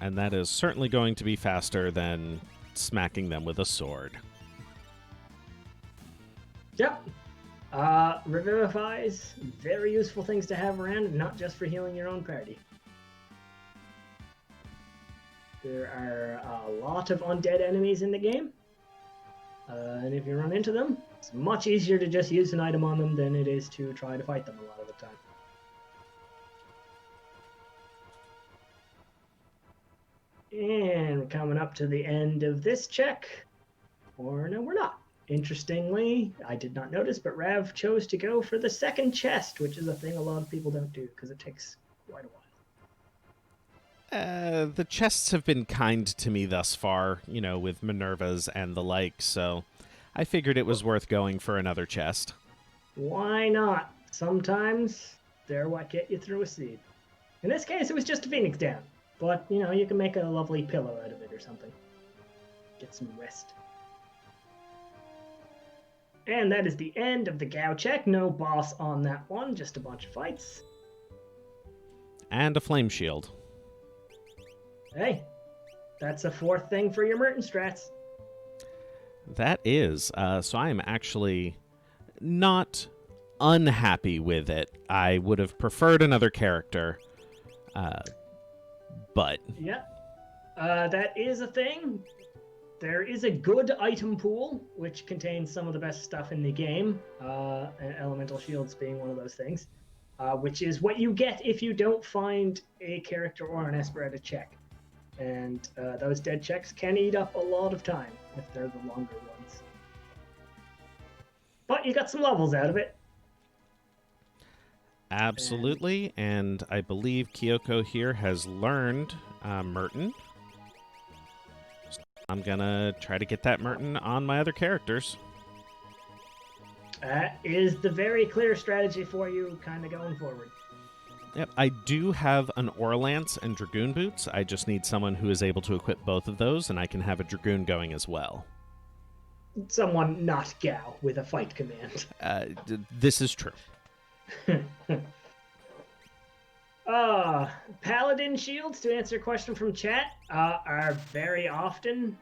And that is certainly going to be faster than smacking them with a sword. Yep. Revivifies, very useful things to have around, not just for healing your own party. There are a lot of undead enemies in the game. And if you run into them, it's much easier to just use an item on them than it is to try to fight them a lot of the time. And we're coming up to the end of this check. Or no, we're not. Interestingly, I did not notice, but Rav chose to go for the second chest, which is a thing a lot of people don't do because it takes quite a while. The chests have been kind to me thus far, with Minerva's and the like, so I figured it was worth going for another chest. Why not? Sometimes they're what get you through a seed. In this case, it was just a Phoenix down. But, you can make a lovely pillow out of it or something. Get some rest. And that is the end of the Gao check. No boss on that one, just a bunch of fights. And a flame shield. Hey, that's a fourth thing for your Merton strats. That is. So I am actually not unhappy with it. I would have preferred another character. But yeah, that is a thing. There is a good item pool, which contains some of the best stuff in the game, and elemental shields being one of those things, which is what you get if you don't find a character or an Esper at a check. And those dead checks can eat up a lot of time if they're the longer ones. But you got some levels out of it. absolutely, and I believe Kyoko here has learned Merton. So I'm gonna try to get that Merton on my other characters. That is the very clear strategy for you kind of going forward. Yep, I do have an Orlance and Dragoon boots. I just need someone who is able to equip both of those, and I can have a Dragoon going as well. Someone not Gao with a fight command. This is true. Paladin shields, to answer a question from chat, are very often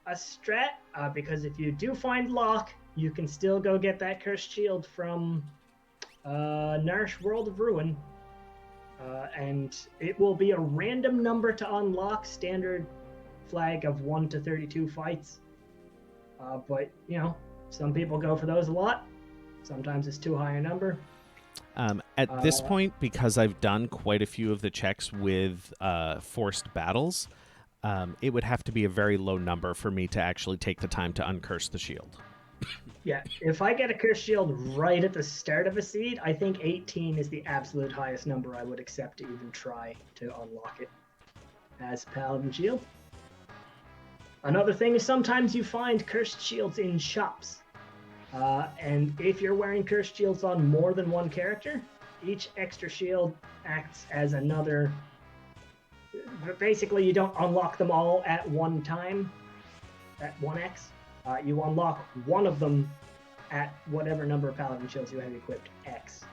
a strat, because if you do find Locke, you can still go get that cursed shield from Narsh World of Ruin, and it will be a random number to unlock, standard flag of 1 to 32 fights. But, some people go for those a lot. Sometimes it's too high a number. At this point, because I've done quite a few of the checks with forced battles, it would have to be a very low number for me to actually take the time to uncurse the shield. Yeah, if I get a cursed shield right at the start of a seed, I think 18 is the absolute highest number I would accept to even try to unlock it as Paladin shield. Another thing is sometimes you find cursed shields in shops. And if you're wearing cursed shields on more than one character, each extra shield acts as another... Basically, you don't unlock them all at one time, at 1x. You unlock one of them at whatever number of Paladin shields you have equipped, X.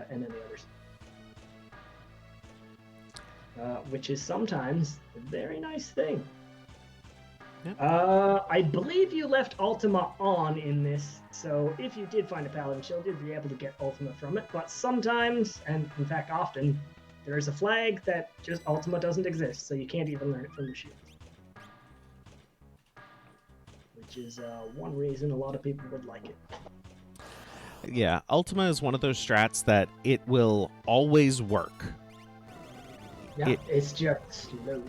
And then the others. Which is sometimes a very nice thing. Yep. I believe you left Ultima on in this, so if you did find a Paladin shield, you'd be able to get Ultima from it, but sometimes, and in fact often, there is a flag that just Ultima doesn't exist, so you can't even learn it from the shield. Which is one reason a lot of people would like it. Yeah, Ultima is one of those strats that it will always work. Yeah, it's just slow.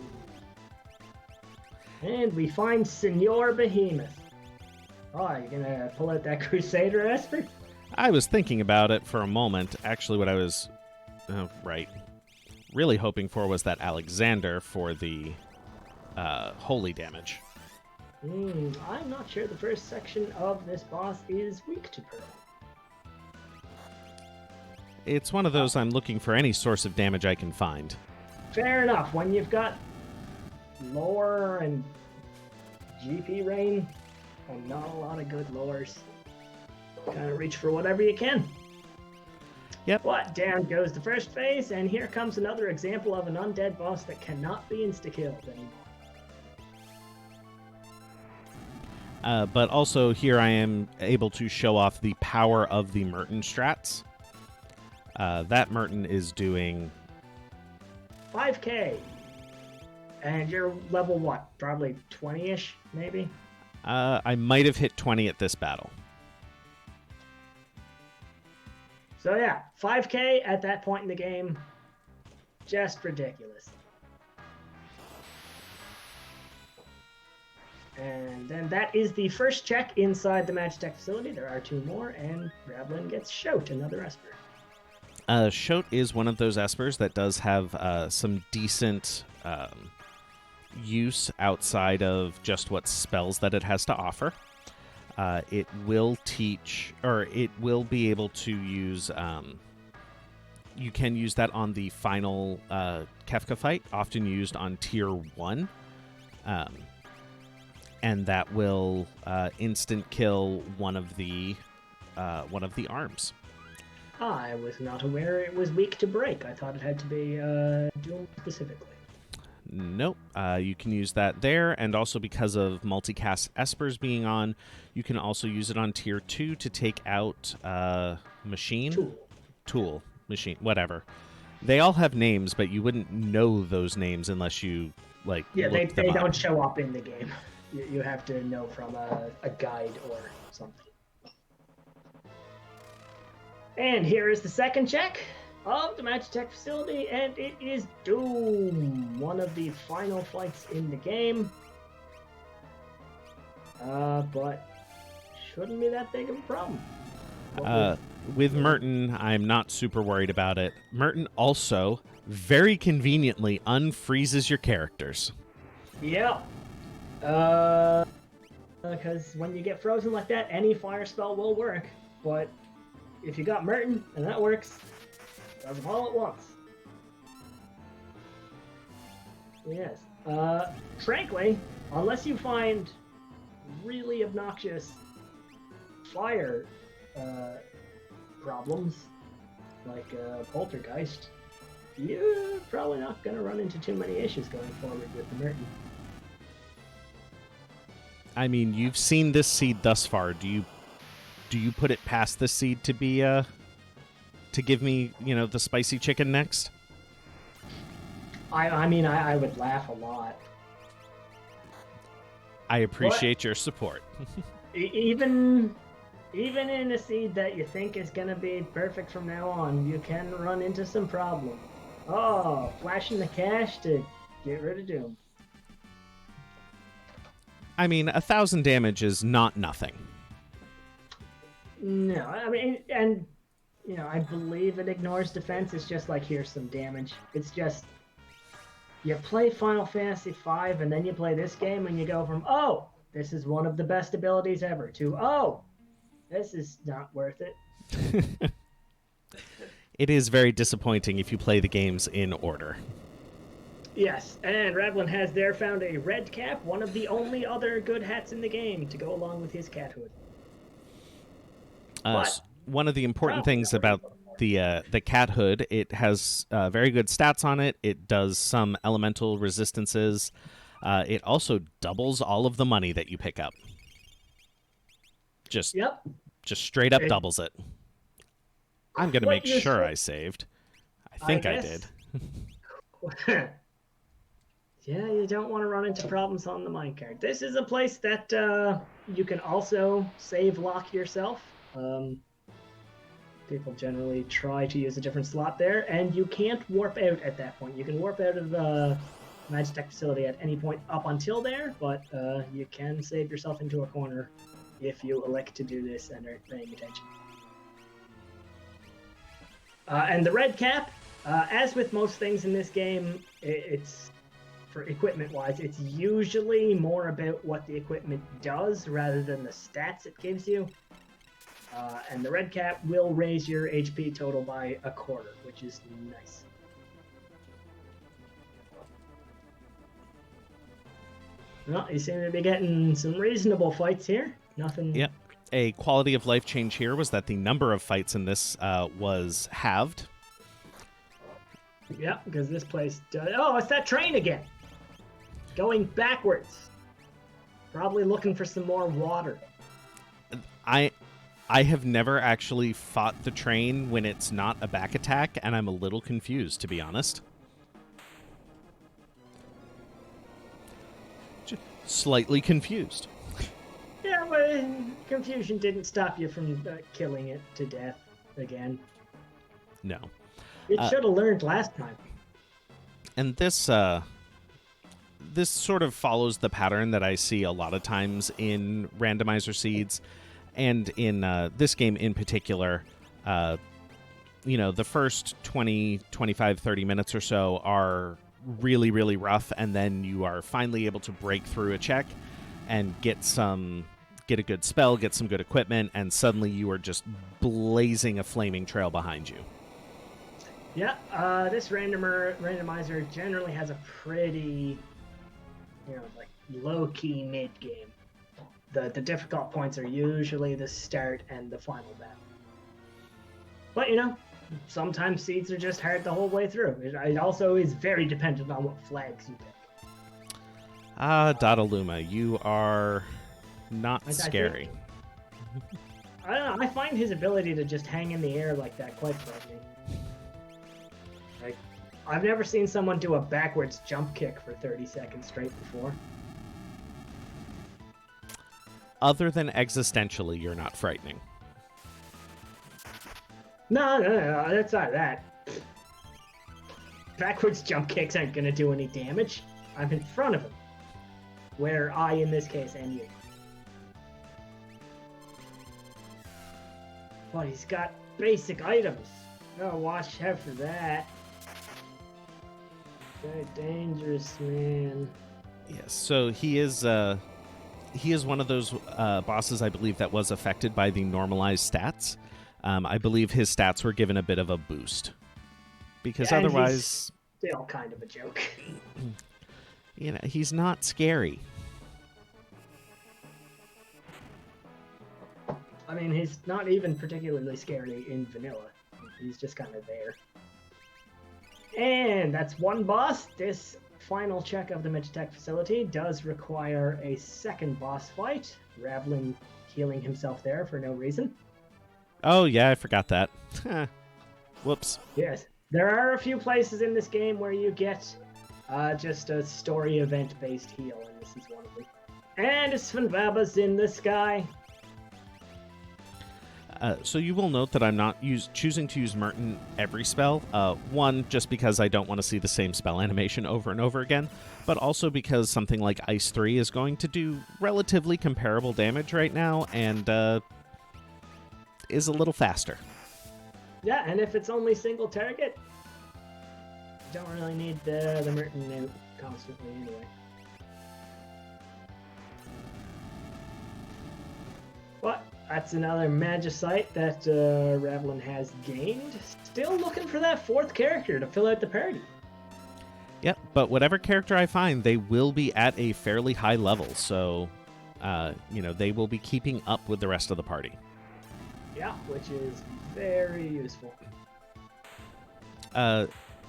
And we find Senor Behemoth. Oh, are you gonna pull out that Crusader, Esper? I was thinking about it for a moment. Actually, what I was really hoping for was that Alexander for the holy damage. I'm not sure the first section of this boss is weak to Pearl. It's one of those I'm looking for any source of damage I can find. Fair enough. When you've got lore and GP rain and not a lot of good lores, kind of reach for whatever you can. Yep. But down goes the first phase, and here comes another example of an undead boss that cannot be insta-killed anymore. But also here I am able to show off the power of the Merton strats. That Merton is doing 5k. And you're level what? Probably 20-ish, maybe? I might have hit 20 at this battle. So yeah, 5k at that point in the game. Just ridiculous. And then that is the first check inside the Magitech facility. There are 2 more, and Ravlin gets Shout, another Esper. Shoat is one of those Espers that does have some decent use outside of just what spells that it has to offer. It will teach, or it will be able to use... you can use that on the final Kefka fight, often used on Tier 1. And that will instant kill one of the arms. I was not aware it was weak to break. I thought it had to be Doom specifically. Nope. You can use that there, and also because of multicast Espers being on, you can also use it on Tier 2 to take out Machine? Tool. Machine. Whatever. They all have names, but you wouldn't know those names unless you, like, Yeah, they looked them up. don't show up in the game. You have to know from a guide or something. And here is the second check of the Magitech facility, and it is Doom, one of the final fights in the game. But shouldn't be that big of a problem. With Merton, I'm not super worried about it. Merton also, very conveniently, unfreezes your characters. Yeah. Because when you get frozen like that, any fire spell will work. But if you got Merton, and that works, does them all at once. Yes. Frankly, unless you find really obnoxious fire problems, like Poltergeist, you're probably not going to run into too many issues going forward with the Merton. I mean, you've seen this seed thus far. Do you put it past this seed to be to give me, the spicy chicken next? I mean, I would laugh a lot. I appreciate your support. Even in a seed that you think is going to be perfect from now on, you can run into some problems. Oh, flashing the cash to get rid of Doom. I mean, 1,000 damage is not nothing. No, I mean, and, I believe it ignores defense. It's just like, here's some damage. It's just, you play Final Fantasy V, and then you play this game, and you go from, oh, this is one of the best abilities ever, to, oh, this is not worth it. It is very disappointing if you play the games in order. Yes, and Ravlin has there found a red cap, one of the only other good hats in the game, to go along with his cat hood. One of the important things about the cat hood, it has very good stats on it. It does some elemental resistances. It also doubles all of the money that you pick up. Just straight up doubles it. I'm going to make sure I saved. I think I did. Yeah, you don't want to run into problems on the minecart. This is a place that you can also save lock yourself. People generally try to use a different slot there, and you can't warp out at that point. You can warp out of the Magitech facility at any point up until there, but you can save yourself into a corner if you elect to do this and are paying attention. And the red cap, as with most things in this game, it's for equipment-wise, it's usually more about what the equipment does rather than the stats it gives you. And the red cap will raise your HP total by a quarter, which is nice. Well, you seem to be getting some reasonable fights here. Nothing. Yep. A quality of life change here was that the number of fights in this was halved. Yeah, because this place does. Oh, it's that train again. Going backwards. Probably looking for some more water. I have never actually fought the train when it's not a back attack, and I'm a little confused, to be honest. Slightly confused. Yeah, but confusion didn't stop you from killing it to death again. No. You should have learned last time. And this this sort of follows the pattern that I see a lot of times in randomizer seeds, and in this game in particular. The first 20, 25, 30 minutes or so are really, really rough, and then you are finally able to break through a check and get a good spell, get some good equipment, and suddenly you are just blazing a flaming trail behind you. Yeah, this randomizer generally has a pretty, low-key mid-game. The difficult points are usually the start and the final battle. But, sometimes seeds are just hard the whole way through. It also is very dependent on what flags you pick. Dodaluma, you are not scary. I don't know, I find his ability to just hang in the air like that quite frightening. Like, I've never seen someone do a backwards jump kick for 30 seconds straight before. Other than existentially, you're not frightening. No, that's not that. Backwards jump kicks aren't going to do any damage. I'm in front of him. Where I, in this case, am you. But he's got basic items. No, watch out for that. Very dangerous, man. Yes, so he is one of those bosses, I believe, that was affected by the normalized stats. I believe his stats were given a bit of a boost. Because otherwise... He's still kind of a joke. He's not scary. I mean, he's not even particularly scary in vanilla. He's just kind of there. And that's one boss. This final check of the Midgetech facility does require a second boss fight. Ravlin healing himself there for no reason. Oh, yeah, I forgot that. Whoops. Yes. There are a few places in this game where you get just a story event-based heal, and this is one of them. And Svenbaba's in the sky. So you will note that I'm not choosing to use Merton every spell. One, just because I don't want to see the same spell animation over and over again, but also because something like Ice 3 is going to do relatively comparable damage right now, and is a little faster. Yeah, and if it's only single target, you don't really need the Merton out constantly anyway. But that's another Magicite that Ravlin has gained. Still looking for that fourth character to fill out the party. Yep, but whatever character I find, they will be at a fairly high level, so they will be keeping up with the rest of the party. Yeah, which is very useful.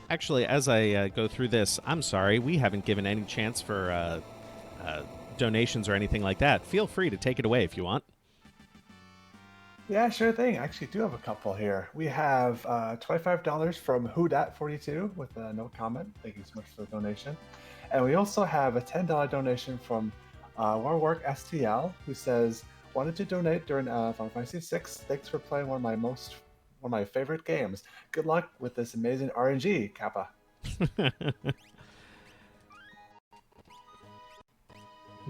Actually, as I go through this, I'm sorry, we haven't given any chance for donations or anything like that. Feel free to take it away if you want. Yeah, sure thing. I actually do have a couple here. We have $25 from WhoDat42 with no comment. Thank you so much for the donation. And we also have a $10 donation from Warwork STL, who says, wanted to donate during Final Fantasy VI. Thanks for playing one of my favorite games. Good luck with this amazing RNG, Kappa. I'm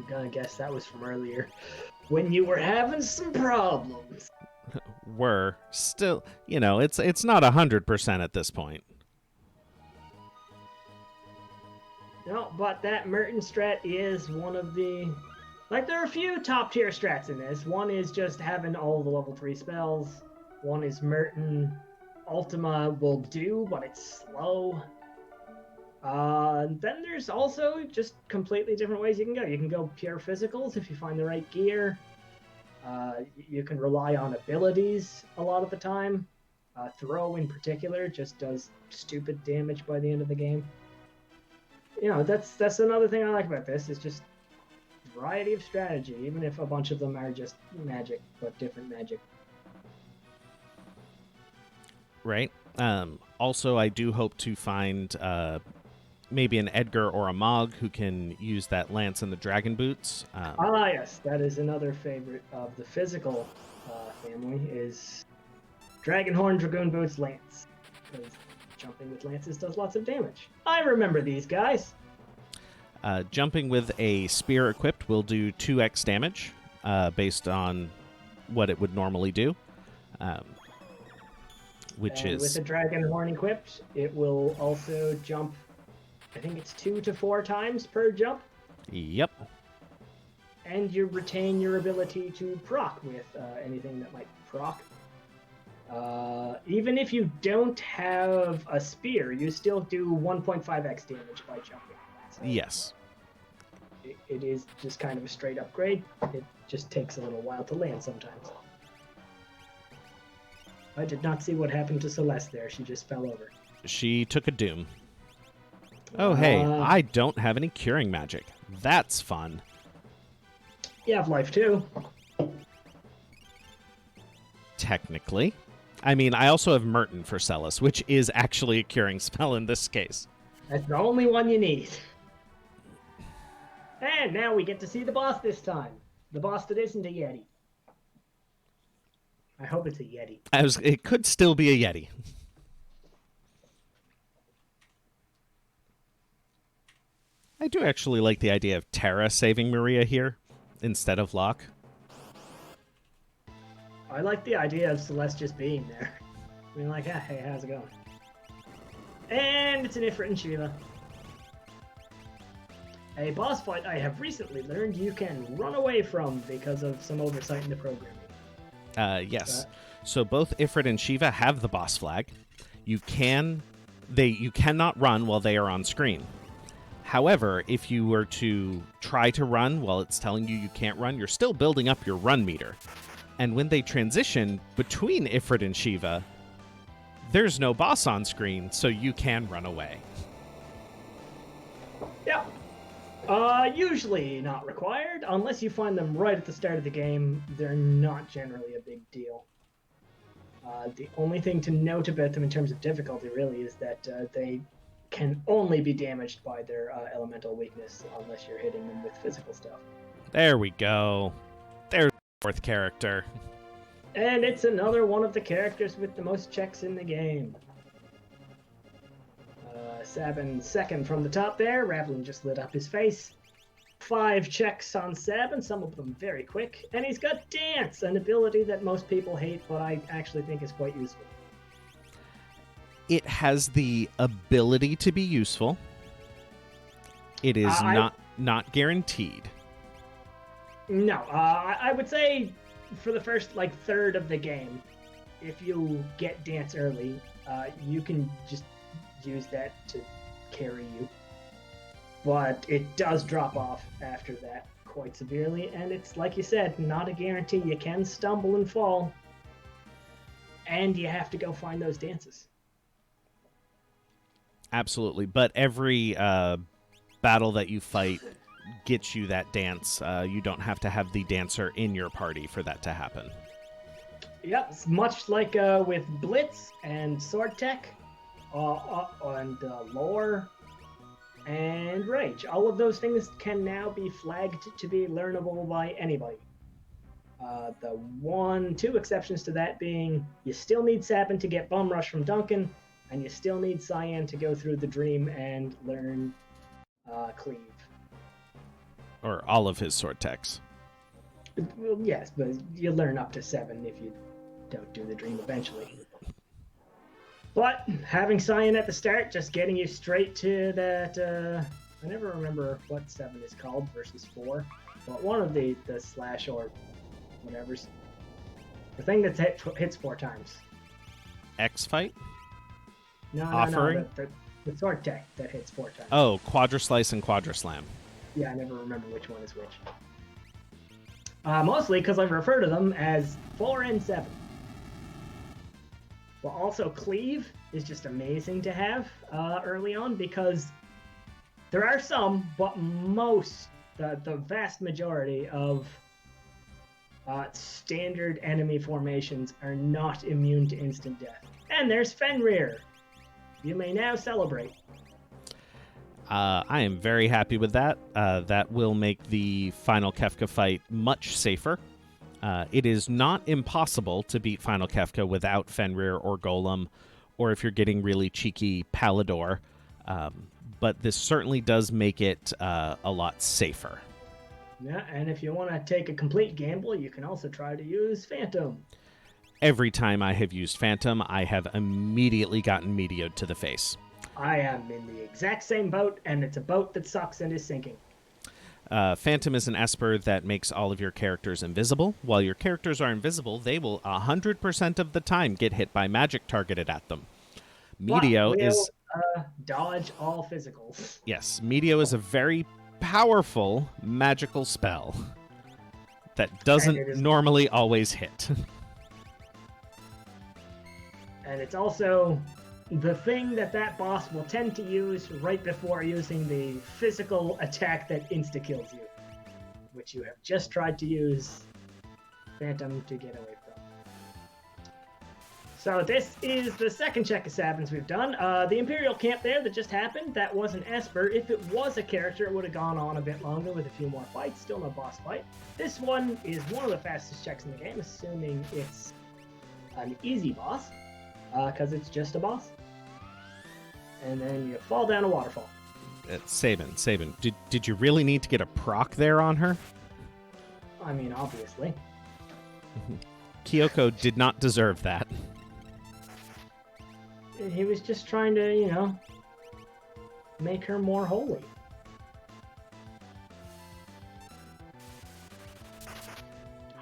gonna guess that was from earlier, when you were having some problems. Were still, it's not 100% at this point. No, but that Merton strat is one of the... Like, there are a few top-tier strats in this. One is just having all the level 3 spells. One is Merton. Ultima will do, but it's slow. Then there's also just completely different ways you can go. You can go pure physicals if you find the right gear. You can rely on abilities a lot of the time. Throw in particular just does stupid damage by the end of the game. You know, that's another thing I like about this, is just variety of strategy, even if a bunch of them are just magic, but different magic. Right. Also, I do hope to find maybe an Edgar or a Mog who can use that lance and the dragon boots. Yes, that is another favorite of the physical family, is Dragonhorn, Dragoon Boots, Lance. Because jumping with lances does lots of damage. I remember these guys. Jumping with a spear equipped will do 2x damage based on what it would normally do. Which and is... with a Dragonhorn equipped, it will also jump, I think it's 2 to 4 times per jump. Yep. And you retain your ability to proc with anything that might proc. Even if you don't have a spear, you still do 1.5x damage by jumping. So yes. It is just kind of a straight upgrade. It just takes a little while to land sometimes. I did not see what happened to Celeste there. She just fell over. She took a doom. Oh, hey, I don't have any curing magic. That's fun. You have life too. Technically. I mean, I also have Merton for Celis, which is actually a curing spell in this case. That's the only one you need. And now we get to see the boss this time. The boss that isn't a Yeti. I hope it's a Yeti. It could still be a Yeti. I do actually like the idea of Terra saving Maria here instead of Locke. I like the idea of Celeste just being there. I mean, like, hey, how's it going? And it's an Ifrit and Shiva. A boss fight I have recently learned you can run away from because of some oversight in the programming. Yes. So both Ifrit and Shiva have the boss flag. You cannot run while they are on screen. However, if you were to try to run while it's telling you can't run, you're still building up your run meter. And when they transition between Ifrit and Shiva, there's no boss on screen, so you can run away. Yeah. Usually not required. Unless you find them right at the start of the game, they're not generally a big deal. The only thing to note about them in terms of difficulty, really, is that they can only be damaged by their elemental weakness, unless you're hitting them with physical stuff. There we go. There's the 4th character. And it's another one of the characters with the most checks in the game. Sabin second from the top there. Ravlin just lit up his face. 5 checks on Sabin, some of them very quick. And he's got Dance, an ability that most people hate, but I actually think is quite useful. It has the ability to be useful. It is not guaranteed. No, I would say for the first third of the game, if you get Dance early, you can just use that to carry you. But it does drop off after that quite severely, and it's, like you said, not a guarantee. You can stumble and fall, and you have to go find those dances. Absolutely, but every battle that you fight gets you that dance. You don't have to have the dancer in your party for that to happen. Yep, it's much like with Blitz and Sword Tech, and Lore, and Rage. All of those things can now be flagged to be learnable by anybody. The 1-2 exceptions to that being you still need Sabin to get Bum Rush from Duncan, and you still need Cyan to go through the Dream and learn Cleave. Or all of his sword techs. Well, yes, but you learn up to 7 if you don't do the Dream eventually. But having Cyan at the start, just getting you straight to that I never remember what 7 is called versus 4. But one of the slash or whatever's the thing that hits 4 times. X-Fight? No, Offering? the sword tech that hits 4 times. Oh, Quadra-Slice and Quadra-Slam. Yeah, I never remember which one is which. Mostly because I refer to them as 4 and 7. Well, also Cleave is just amazing to have early on because there are some, but the vast majority of standard enemy formations are not immune to instant death. And there's Fenrir. You may now celebrate. I am very happy with that. That will make the final Kefka fight much safer. It is not impossible to beat Final Kefka without Fenrir or Golem, or if you're getting really cheeky, Palador. But this certainly does make it a lot safer. Yeah, and if you want to take a complete gamble, you can also try to use Phantom. Every time I have used Phantom, I have immediately gotten Meteoed to the face. I am in the exact same boat, and it's a boat that sucks and is sinking. Phantom is an Esper that makes all of your characters invisible. While your characters are invisible, they will 100% of the time get hit by magic targeted at them. Meteo is... dodge all physicals. Yes, Meteo is a very powerful magical spell that doesn't normally always hit. And it's also the thing that boss will tend to use right before using the physical attack that insta-kills you, which you have just tried to use Phantom to get away from. So this is the second check of Sabins we've done. The Imperial camp there that just happened, that was an Esper. If it was a character, it would have gone on a bit longer with a few more fights. Still no boss fight. This one is one of the fastest checks in the game, assuming it's an easy boss, because it's just a boss. And then you fall down a waterfall. Sabin, did you really need to get a proc there on her? I mean, obviously. Kyoko did not deserve that. He was just trying to, make her more holy.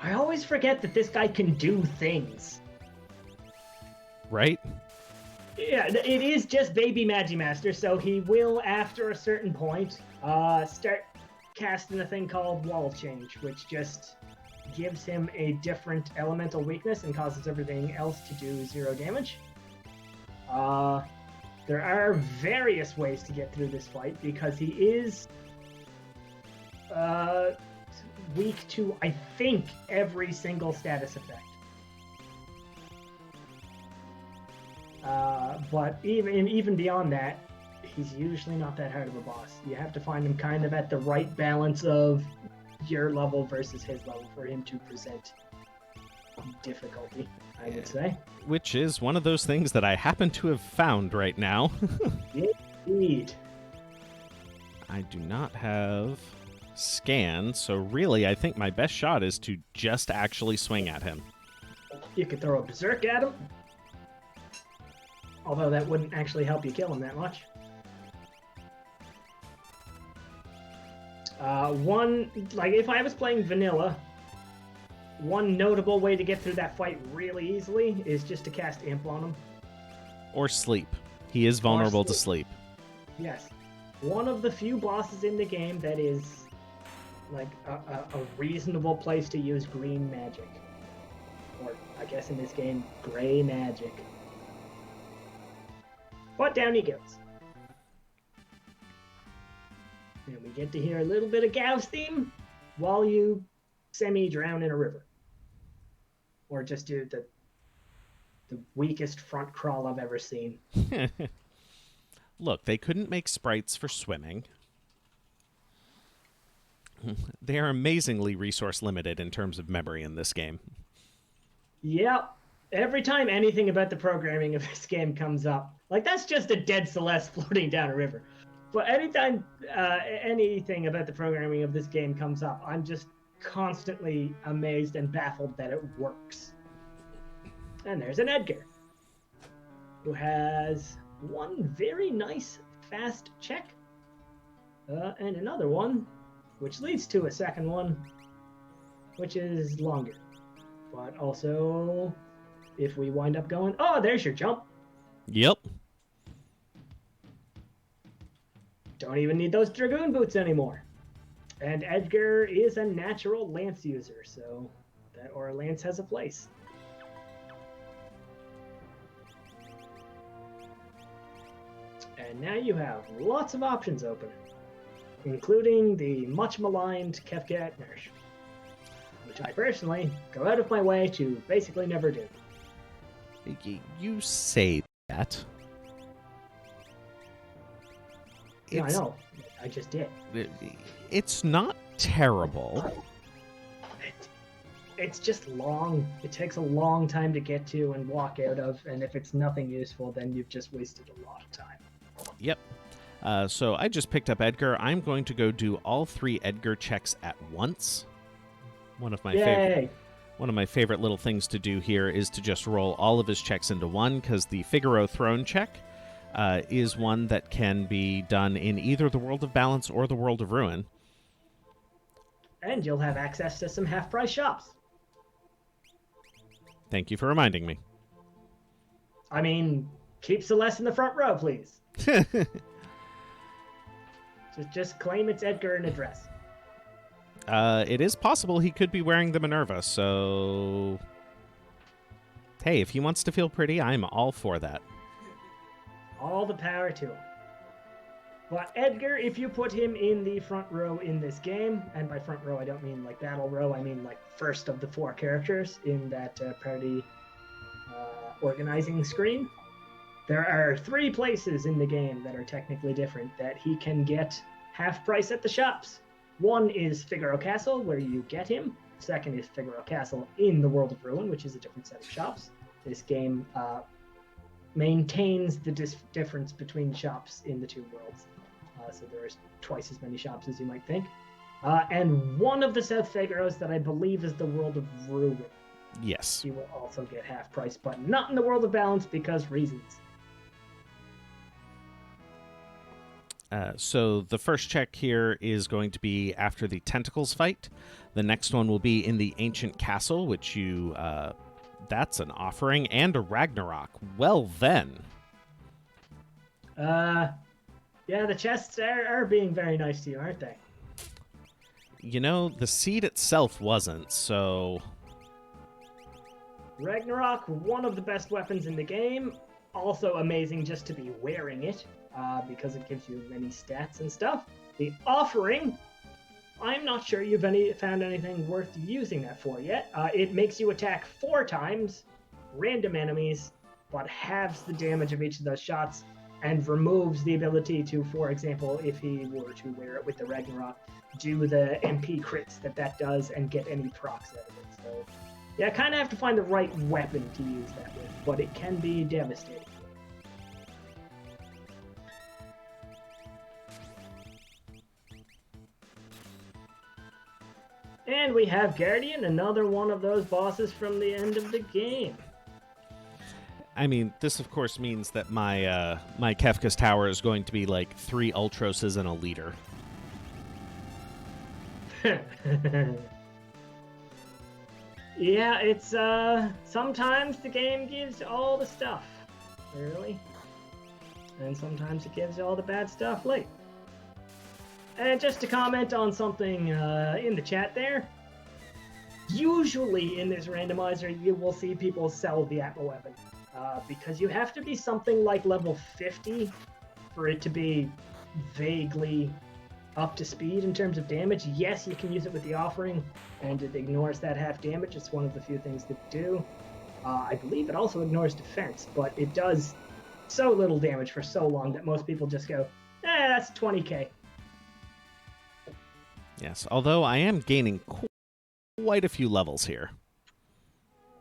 I always forget that this guy can do things. Right? Yeah, it is just Baby Magimaster, so he will, after a certain point, start casting a thing called Wall Change, which just gives him a different elemental weakness and causes everything else to do 0 damage. There are various ways to get through this fight, because he is weak to, I think, every single status effect. But even beyond that, he's usually not that hard of a boss. You have to find him kind of at the right balance of your level versus his level for him to present difficulty, I would say. Which is one of those things that I happen to have found right now. Indeed. I do not have scan, so really I think my best shot is to just actually swing at him. You could throw a berserk at him. Although that wouldn't actually help you kill him that much. If I was playing vanilla, one notable way to get through that fight really easily is just to cast Imp on him. Or sleep. He is vulnerable to sleep. Yes. One of the few bosses in the game that is like a reasonable place to use green magic. Or, I guess in this game, gray magic. But down he goes. And we get to hear a little bit of Gau's theme while you semi-drown in a river. Or just do the weakest front crawl I've ever seen. Look, they couldn't make sprites for swimming. They are amazingly resource limited in terms of memory in this game. Yep. Every time anything about the programming of this game comes up, like that's just a dead Celeste floating down a river. But anytime anything about the programming of this game comes up, I'm just constantly amazed and baffled that it works. And there's an Edgar, who has one very nice fast check. And another one, which leads to a second one, which is longer. But also, if we wind up going, oh, there's your jump. Yep. Don't even need those Dragoon boots anymore. And Edgar is a natural lance user, so that or a lance has a place. And now you have lots of options open, including the much maligned Kefka Etnersh, which I personally go out of my way to basically never do. You say that. Yeah, I know. I just did. It's not terrible. It's just long. It takes a long time to get to and walk out of, and if it's nothing useful, then you've just wasted a lot of time. Yep. So I just picked up Edgar. I'm going to go do all 3 Edgar checks at once. One of my favorite little things to do here is to just roll all of his checks into one, because the Figaro Throne check is one that can be done in either the World of Balance or the World of Ruin. And you'll have access to some half-price shops. Thank you for reminding me. I mean, keep Celeste in the front row, please. Just claim it's Edgar in a dress. It is possible he could be wearing the Minerva, so... Hey, if he wants to feel pretty, I'm all for that. All the power to him. But Edgar, if you put him in the front row in this game, and by front row I don't mean like battle row, I mean like first of the 4 characters in that party organizing screen, there are 3 places in the game that are technically different that he can get half price at the shops. One is Figaro Castle, where you get him. Second is Figaro Castle in the World of Ruin, which is a different set of shops. This game maintains the difference between shops in the 2 worlds. So there's twice as many shops as you might think. And one of the South Figaros that I believe is the World of Ruin. Yes. You will also get half price, but not in the World of Balance because reasons. So the first check here is going to be after the Tentacles fight. The next one will be in the Ancient Castle, which you... that's an offering and a Ragnarok. Well then. Yeah, the chests are being very nice to you, aren't they? You know, the seed itself wasn't, so... Ragnarok, one of the best weapons in the game. Also amazing just to be wearing it, because it gives you many stats and stuff. The offering, I'm not sure you've found anything worth using that for yet. It makes you attack 4 times, random enemies, but halves the damage of each of those shots, and removes the ability to, for example, if he were to wear it with the Ragnarok, do the MP crits that does and get any procs out of it. So, yeah, kind of have to find the right weapon to use that with, but it can be devastating. And we have Guardian, another one of those bosses from the end of the game. I mean, this of course means that my my Kefka's Tower is going to be like 3 Ultroses and a leader. Yeah, it's sometimes the game gives all the stuff early, and sometimes it gives all the bad stuff late. And just to comment on something in the chat there, usually in this randomizer you will see people sell the Atma weapon. Because you have to be something like level 50 for it to be vaguely up to speed in terms of damage. Yes, you can use it with the offering, and it ignores that half damage. It's one of the few things that do. I believe it also ignores defense, but it does so little damage for so long that most people just go, that's 20k. Yes, although I am gaining quite a few levels here.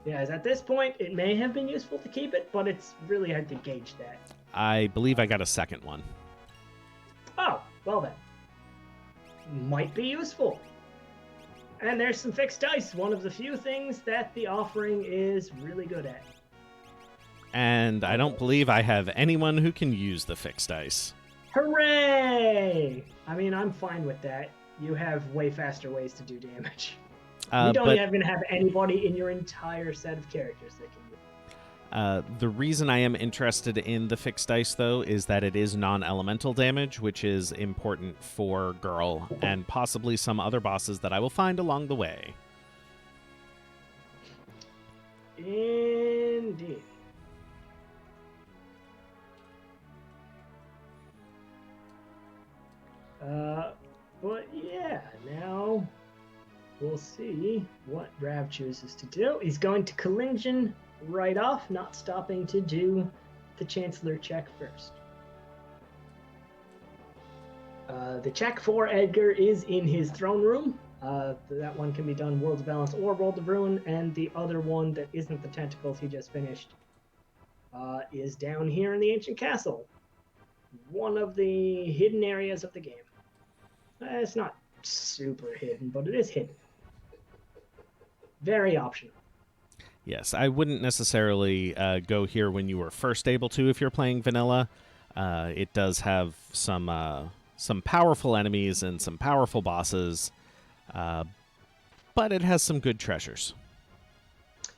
Yeah, as at this point, it may have been useful to keep it, but it's really hard to gauge that. I believe I got a second one. Oh, well then. Might be useful. And there's some fixed dice, one of the few things that the offering is really good at. And I don't believe I have anyone who can use the fixed dice. Hooray! I mean, I'm fine with that. You have way faster ways to do damage. You don't but even have anybody in your entire set of characters that can do it. the reason I am interested in the fixed dice, though, is that it is non-elemental damage, which is important for Girl and possibly some other bosses that I will find along the way. Indeed. But yeah, now we'll see what Rav chooses to do. He's going to collision right off, not stopping to do the Chancellor check first. The check for Edgar is in his throne room. That one can be done Worlds of Balance or World of Ruin, and the other one that isn't the tentacles he just finished is down here in the Ancient Castle. One of the hidden areas of the game. It's not super hidden, but it is hidden. Very optional. Yes, I wouldn't necessarily go here when you were first able to if you're playing vanilla. It does have some powerful enemies and some powerful bosses, but it has some good treasures.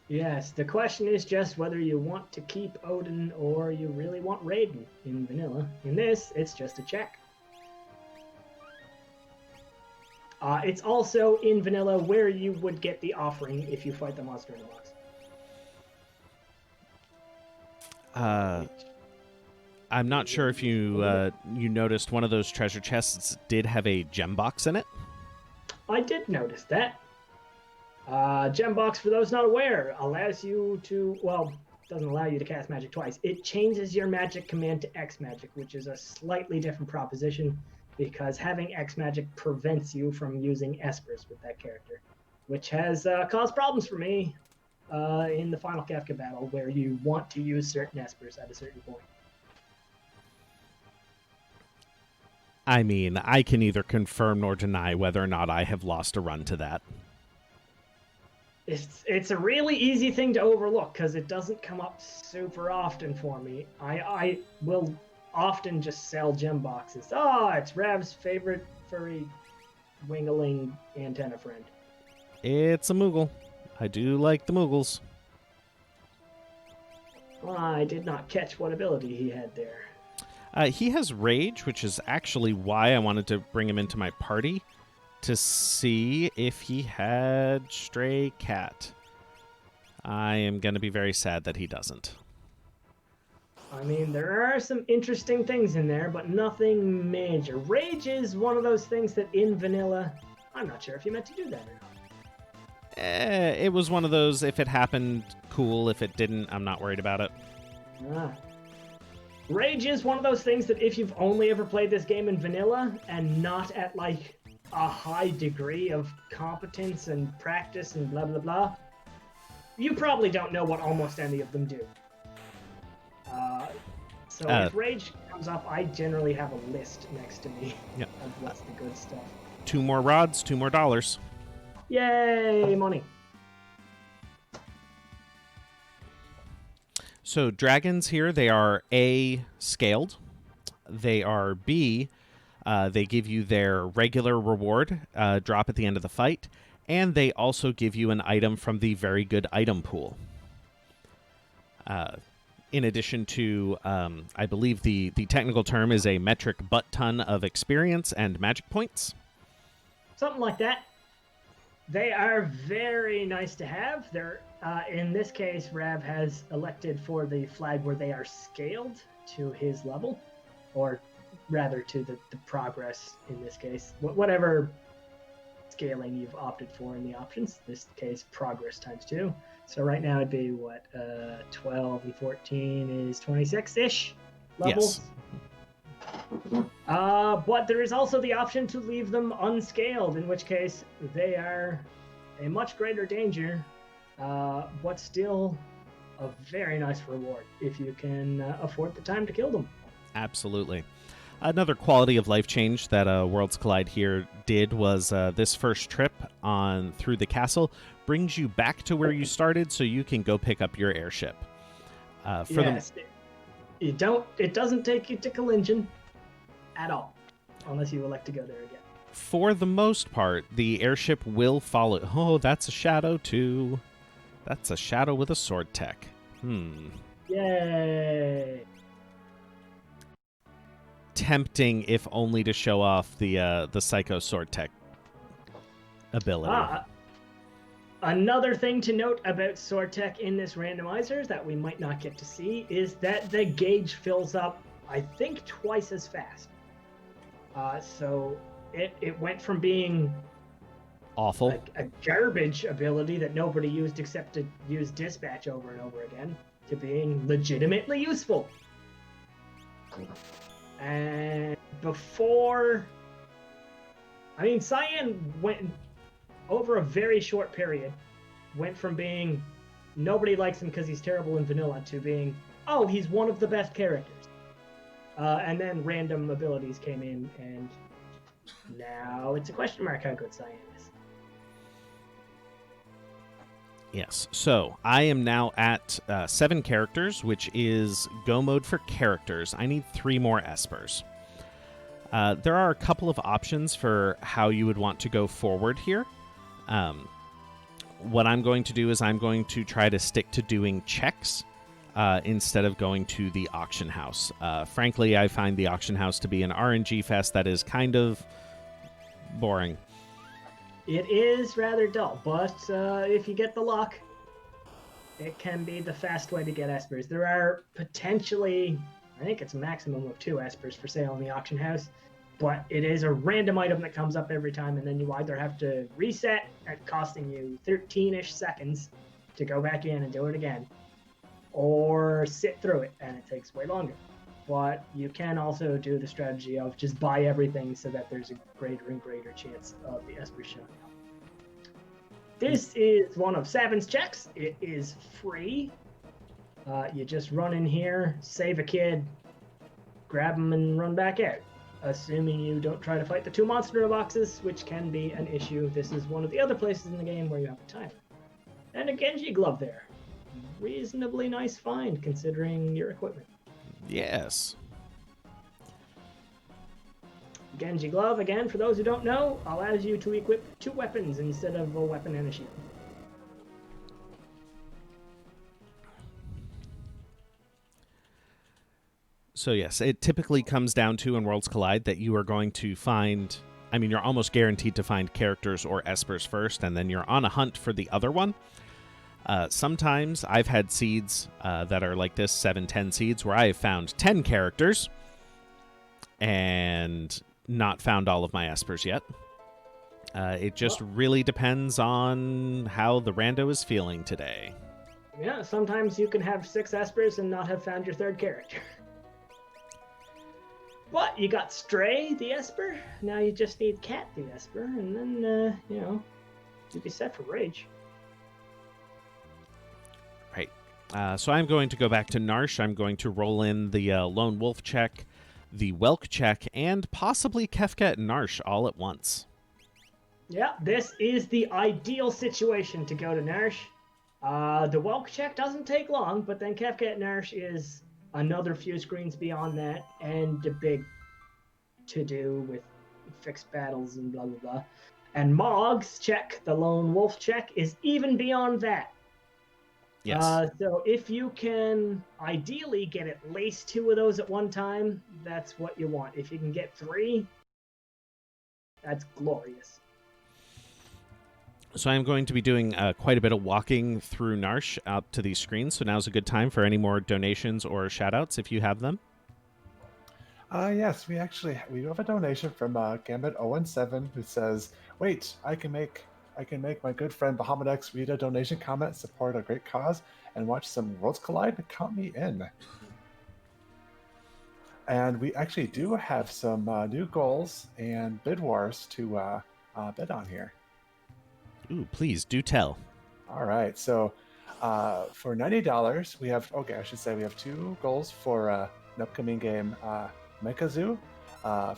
Yes, the question is just whether you want to keep Odin or you really want Raiden in vanilla. In this, it's just a check. It's also in vanilla where you would get the offering if you fight the monster in the box. I'm not sure if you noticed one of those treasure chests did have a gem box in it. I did notice that. Gem box, for those not aware, allows you to, well, doesn't allow you to cast magic twice. It changes your magic command to X magic, which is a slightly different proposition because having X magic prevents you from using espers with that character, which has caused problems for me in the final Kafka battle where you want to use certain espers at a certain point. I mean, I can neither confirm nor deny whether or not I have lost a run to that. It's a really easy thing to overlook because it doesn't come up super often for me. I will often just sell gem boxes. Oh, it's Rav's favorite furry wingling antenna friend. It's a Moogle. I do like the Moogles. I did not catch what ability he had there. He has Rage, which is actually why I wanted to bring him into my party, to see if he had Stray Cat. I am going to be very sad that he doesn't. I mean, there are some interesting things in there, but nothing major. Rage is one of those things that in vanilla, I'm not sure if you meant to do that or not. It was one of those, if it happened, cool. If it didn't, I'm not worried about it. Rage is one of those things that if you've only ever played this game in vanilla and not at like a high degree of competence and practice and blah blah blah, you probably don't know what almost any of them do. So if Rage comes up, I generally have a list next to me of what's the good stuff. 2 more rods, 2 more dollars. Yay, money. So dragons here, they are A, scaled. They are B, they give you their regular reward, drop at the end of the fight. And they also give you an item from the very good item pool. In addition to, I believe the technical term is a metric butt ton of experience and magic points. Something like that. They are very nice to have. They're in this case, Rav has elected for the flag where they are scaled to his level, or rather to the progress in this case. Whatever scaling you've opted for in the options. This case, progress times 2. So right now it'd be, 12 and 14 is 26-ish levels? Yes. But there is also the option to leave them unscaled, in which case they are a much greater danger, but still a very nice reward if you can afford the time to kill them. Absolutely. Another quality of life change that Worlds Collide here did was this first trip on through the castle brings you back to where you started, so you can go pick up your airship. It doesn't take you to collision. at all, unless you would like to go there again. For the most part, the airship will follow. Oh, that's a shadow too. That's a shadow with a sword tech. Yay! Tempting, if only to show off the psycho sword tech ability. Another thing to note about sword tech in this randomizer that we might not get to see is that the gauge fills up, I think, twice as fast. So it went from being Awful. like a garbage ability that nobody used except to use dispatch over and over again to being legitimately useful. And before, I mean, Cyan went over a very short period, went from being nobody likes him because he's terrible in vanilla to being, oh, he's one of the best characters. And then random abilities came in, and now it's a question mark how good Cyan is. Yes. So I am now at 7 characters, which is go mode for characters. I need 3 more espers. There are a couple of options for how you would want to go forward here. What I'm going to do is I'm going to try to stick to doing checks instead of going to the auction house. Frankly, I find the auction house to be an RNG fest that is kind of boring. It is rather dull, but if you get the luck, it can be the fast way to get espers. There are potentially, I think it's a maximum of 2 espers for sale in the auction house, but it is a random item that comes up every time, and then you either have to reset at costing you 13-ish seconds to go back in and do it again, or sit through it, and it takes way longer. But you can also do the strategy of just buy everything so that there's a greater and greater chance of the esper showing up. This is one of Savin's checks. It is free. You just run in here, save a kid, grab him, and run back out. Assuming you don't try to fight the 2 monster boxes, which can be an issue. This is one of the other places in the game where you have a timer. And a Genji glove there. Reasonably nice find considering your equipment. Yes. Genji glove, again, for those who don't know, allows you to equip 2 weapons instead of a weapon and a shield. So yes, it typically comes down to in Worlds Collide that you are going to find, I mean, you're almost guaranteed to find characters or espers first, and then you're on a hunt for the other one. Sometimes I've had seeds that are like this, 7, 10 seeds, where I have found 10 characters and not found all of my espers yet. It just really depends on how the rando is feeling today. Yeah, sometimes you can have 6 espers and not have found your 3rd character. But you got Stray, the esper. Now you just need Cat, the esper, and then, you'll be set for Rage. Right. So I'm going to go back to Narsh. I'm going to roll in the Lone Wolf check, the Welk check, and possibly Kefka and Narsh all at once. Yeah, this is the ideal situation to go to Narsh. The Welk check doesn't take long, but then Kefka at Narsh is another few screens beyond that, and a big to-do with fixed battles and blah, blah, blah. And Mog's check, the Lone Wolf check, is even beyond that. Yes. So if you can ideally get at least 2 of those at one time, that's what you want. If you can get 3, that's glorious. So I'm going to be doing quite a bit of walking through Narsh out to these screens, so now's a good time for any more donations or shoutouts if you have them. Yes, we do have a donation from Gambit017 who says, "Wait, I can make my good friend Bahamut X read a donation comment, support a great cause, and watch some Worlds Collide. Count me in." And we actually do have some new goals and bid wars to bid on here. Ooh, please do tell. All right, so for $90, we have we have 2 goals for an upcoming game, Mecha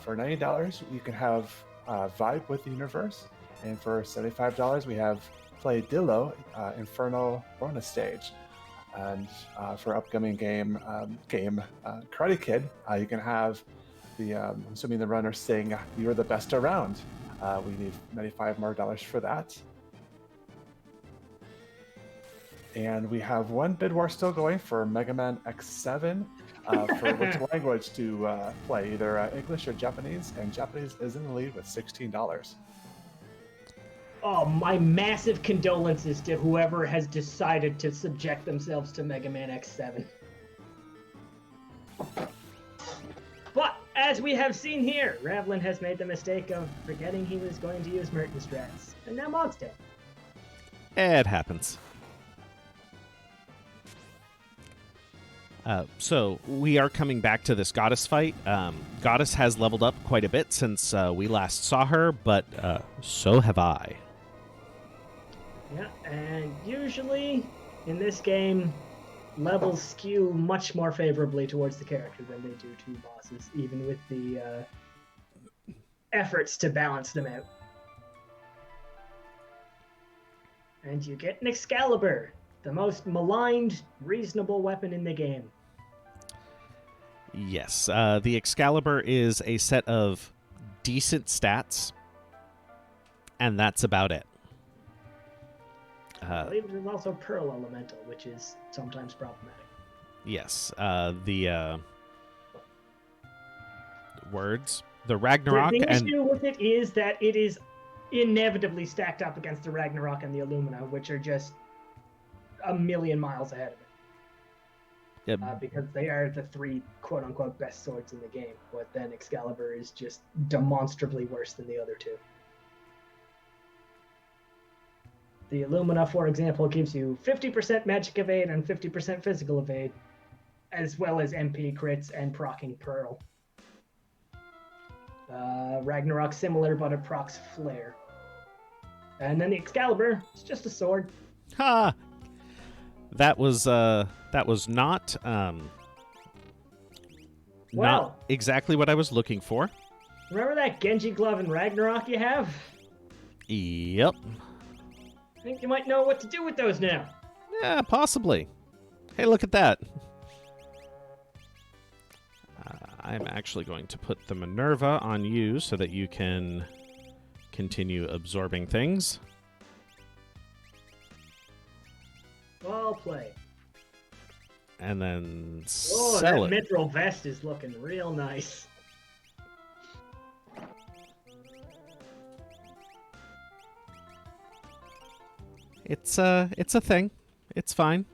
for $90, you can have Vibe with the Universe, and for $75, we have Play Dillo Inferno bonus stage. And for upcoming game Karate Kid, you can have I'm assuming the runner saying you're the best around. We need $95 more for that. And we have one bid war still going for Mega Man X7 for which language to play, either English or Japanese. And Japanese is in the lead with $16. Oh, my massive condolences to whoever has decided to subject themselves to Mega Man X7. But, as we have seen here, Ravlin has made the mistake of forgetting he was going to use Merton strats. And now Mog's dead. It happens. So we are coming back to this Goddess fight. Goddess has leveled up quite a bit since we last saw her, but so have I. Yeah, and usually in this game, levels skew much more favorably towards the character than they do to bosses, even with the efforts to balance them out. And you get an Excalibur, the most maligned, reasonable weapon in the game. Yes, the Excalibur is a set of decent stats, and that's about it. I believe there's also Pearl Elemental, which is sometimes problematic. Yes, the words, the Ragnarok, The and issue with it is that it is inevitably stacked up against the Ragnarok and the Illumina, which are just a million miles ahead of it. Because they are the three quote-unquote best swords in the game, but then Excalibur is just demonstrably worse than the other two. The Illumina, for example, gives you 50% magic evade and 50% physical evade, as well as MP crits and proccing Pearl. Ragnarok similar, but it procs Flare. And then the Excalibur, it's just a sword. ha! That was not not exactly what I was looking for. Remember that Genji glove in Ragnarok you have? Yep. I think you might know what to do with those now. Yeah, possibly. Hey, look at that. I'm actually going to put the Minerva on you so that you can continue absorbing things. Well played. And then Oh, sell that it. mithril vest is looking real nice. It's a thing. It's fine.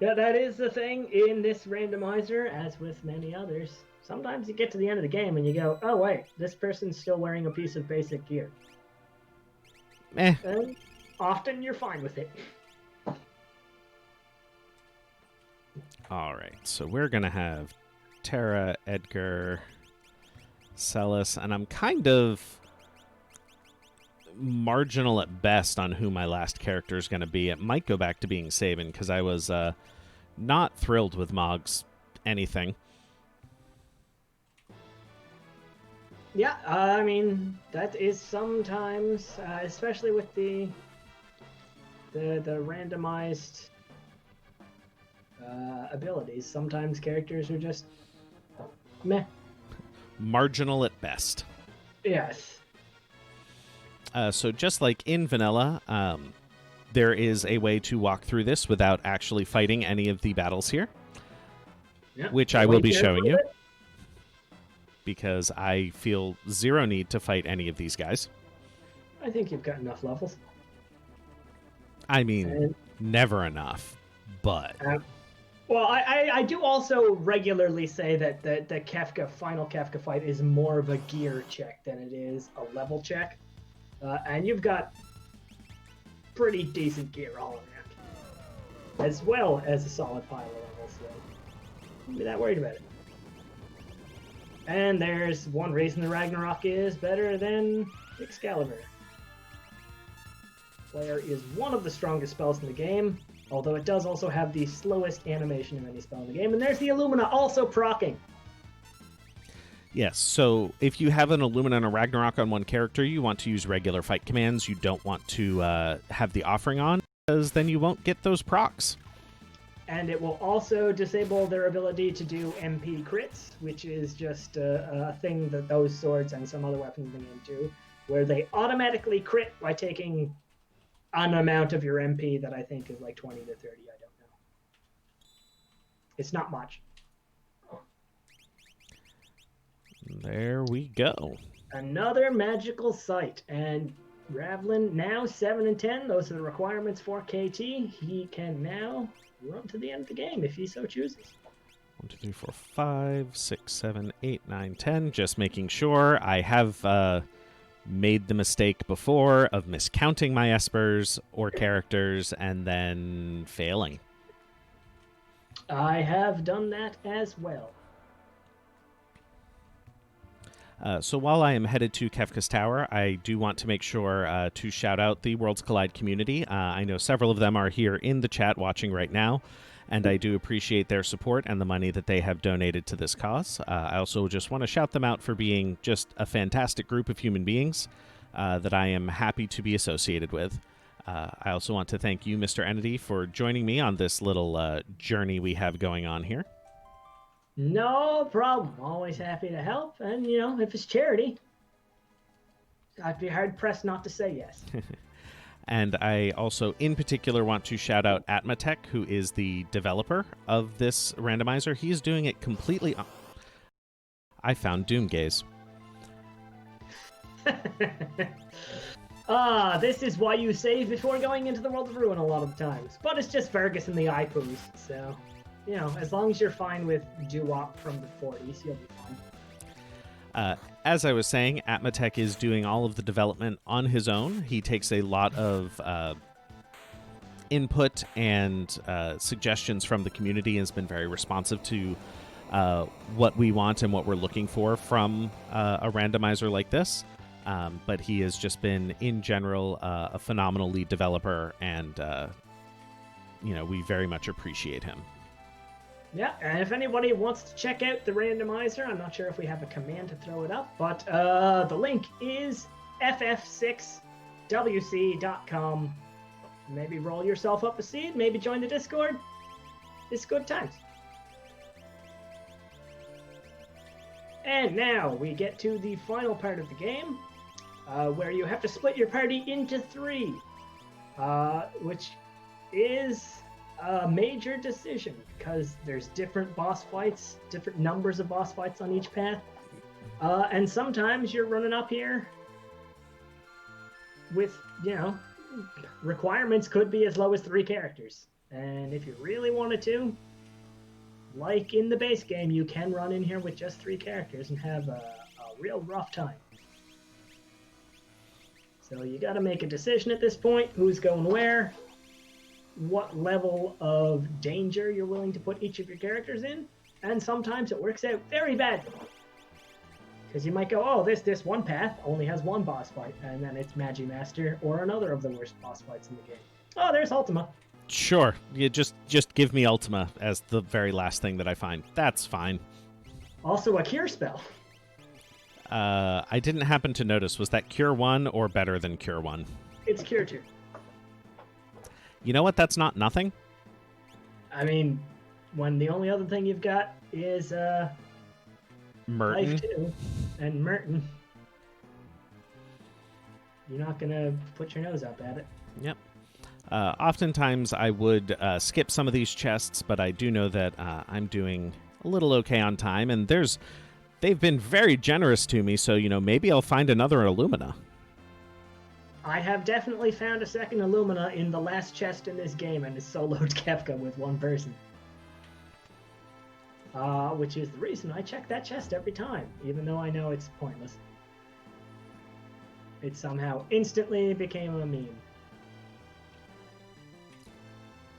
Yeah, that is the thing in this randomizer, as with many others. Sometimes you get to the end of the game and you go, oh wait, this person's still wearing a piece of basic gear. Eh. And often you're fine with it. All right, so we're going to have Tara, Edgar, Celis, and I'm kind of marginal at best on who my last character is going to be. It might go back to being Sabin because I was not thrilled with Mog's anything. Yeah, I mean, that is sometimes, especially with the randomized abilities, sometimes characters are just meh. Marginal at best. Yes. So just like in vanilla, there is a way to walk through this without actually fighting any of the battles here, Yeah. which I will be showing you because I feel zero need to fight any of these guys. I think you've got enough levels. I mean, And- never enough, but... Well, I do also regularly say that the final Kefka fight is more of a gear check than it is a level check. And you've got pretty decent gear all around, as well as a solid pile of levels, so don't be that worried about it. And there's one reason the Ragnarok is better than Excalibur. Flare is one of the strongest spells in the game, although it does also have the slowest animation of any spell in the game. And there's the Illumina also proccing. Yes, so if you have an Illumina and a Ragnarok on one character, you want to use regular fight commands. You don't want to have the offering on, because then you won't get those procs. And it will also disable their ability to do MP crits, which is just a thing that those swords and some other weapons in the game do, where they automatically crit by taking an amount of your MP that I think is like 20 to 30. I don't know. It's not much. There we go. Another magical site. And Ravlin, now 7 and 10. Those are the requirements for KT. He can now run to the end of the game if he so chooses. 1, 2, 3, 4, 5, 6, 7, 8, 9, 10. Just making sure. I have made the mistake before of miscounting my espers or characters and then failing. I have done that as well. So while I am headed to Kefka's Tower, I do want to make sure to shout out the Worlds Collide community. I know several of them are here in the chat watching right now, and I do appreciate their support and the money that they have donated to this cause. I also just want to shout them out for being just a fantastic group of human beings that I am happy to be associated with. I also want to thank you, Mr. Entity, for joining me on this little journey we have going on here. No problem. Always happy to help. And, you know, if it's charity, I'd be hard-pressed not to say yes. And I also, in particular, want to shout out Atmatech, who is the developer of this randomizer. He's doing it completely... I found Doomgaze. This is why you save before going into the World of Ruin a lot of the times. But it's just Fergus and the iPoos, so... You know, as long as you're fine with doo-wop from the 40s, you'll be fine. As I was saying, Atmatech is doing all of the development on his own. He takes a lot of input and suggestions from the community and has been very responsive to what we want and what we're looking for from a randomizer like this. But he has just been, in general, a phenomenal lead developer, and, you know, we very much appreciate him. Yeah, and if anybody wants to check out the randomizer, I'm not sure if we have a command to throw it up, but the link is ff6wc.com. Maybe roll yourself up a seed, maybe join the Discord. It's good times. And now we get to the final part of the game, where you have to split your party into 3, which is a major decision because there's different boss fights, different numbers of boss fights on each path, and sometimes you're running up here with, you know, requirements could be as low as 3 characters, and if you really wanted to, like in the base game, you can run in here with just 3 characters and have a real rough time. So you got to make a decision at this point: who's going where, what level of danger you're willing to put each of your characters in, and sometimes it works out very badly. Because you might go, oh, this one path only has 1 boss fight, and then it's Magimaster or another of the worst boss fights in the game. Oh, there's Ultima. Sure, you just give me Ultima as the very last thing that I find. That's fine. Also a cure spell. I didn't happen to notice. Was that Cure 1 or better than Cure 1? It's Cure 2. You know what? That's not nothing. I mean, when the only other thing you've got is Merton. Life 2 and Merton, you're not going to put your nose up at it. Yep. Oftentimes I would skip some of these chests, but I do know that I'm doing a little okay on time, and they've been very generous to me, so, you know, maybe I'll find another Illumina. I have definitely found a second Illumina in the last chest in this game, and it's soloed Kefka with 1 person. Which is the reason I check that chest every time, even though I know it's pointless. It somehow instantly became a meme.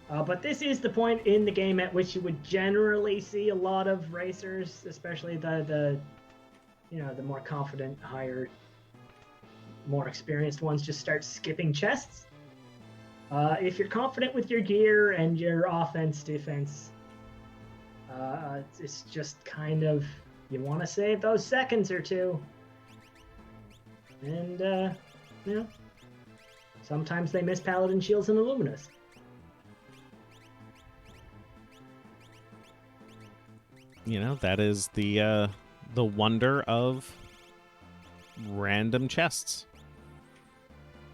But this is the point in the game at which you would generally see a lot of racers, especially the more confident, higher, more experienced ones, just start skipping chests. If you're confident with your gear and your offense, defense, it's just kind of, you want to save those seconds or two. And, you know, sometimes they miss Paladin Shields and Illuminas. that is the wonder of random chests.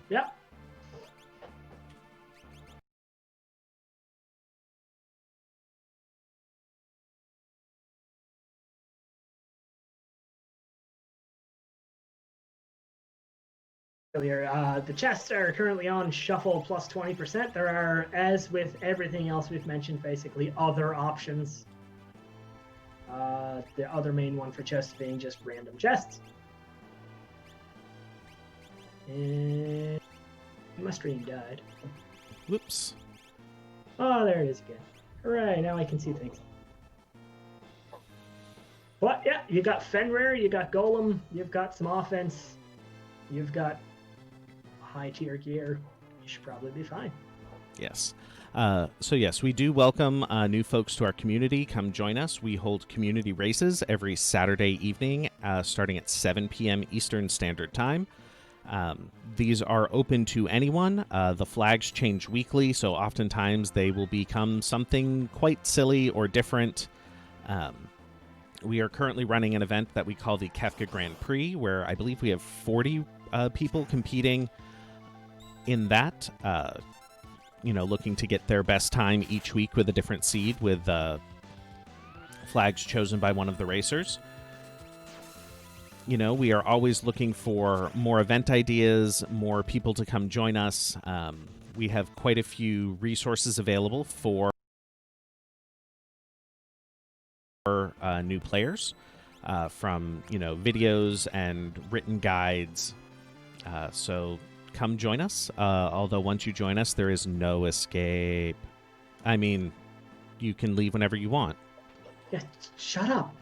Yep. The chests are currently on shuffle plus 20%. There are, as with everything else we've mentioned, basically other options. The other main one for chests being just random chests. And my stream died. Whoops. Oh, there it is again. Hooray, now I can see things. But yeah, you got Fenrir, you got Golem, you've got some offense, you've got high tier gear. You should probably be fine. Yes. So yes, we do welcome new folks to our community. Come join us. We hold community races every Saturday evening, starting at 7 p.m. Eastern Standard Time. These are open to anyone. The flags change weekly, so oftentimes they will become something quite silly or different. We are currently running an event that we call the Kefka Grand Prix, where I believe we have 40 people competing in that, looking to get their best time each week with a different seed with flags chosen by one of the racers. We are always looking for more event ideas, more people to come join us. We have quite a few resources available for new players, from, videos and written guides. So come join us. Although once you join us, there is no escape. I mean, you can leave whenever you want. Yeah, shut up.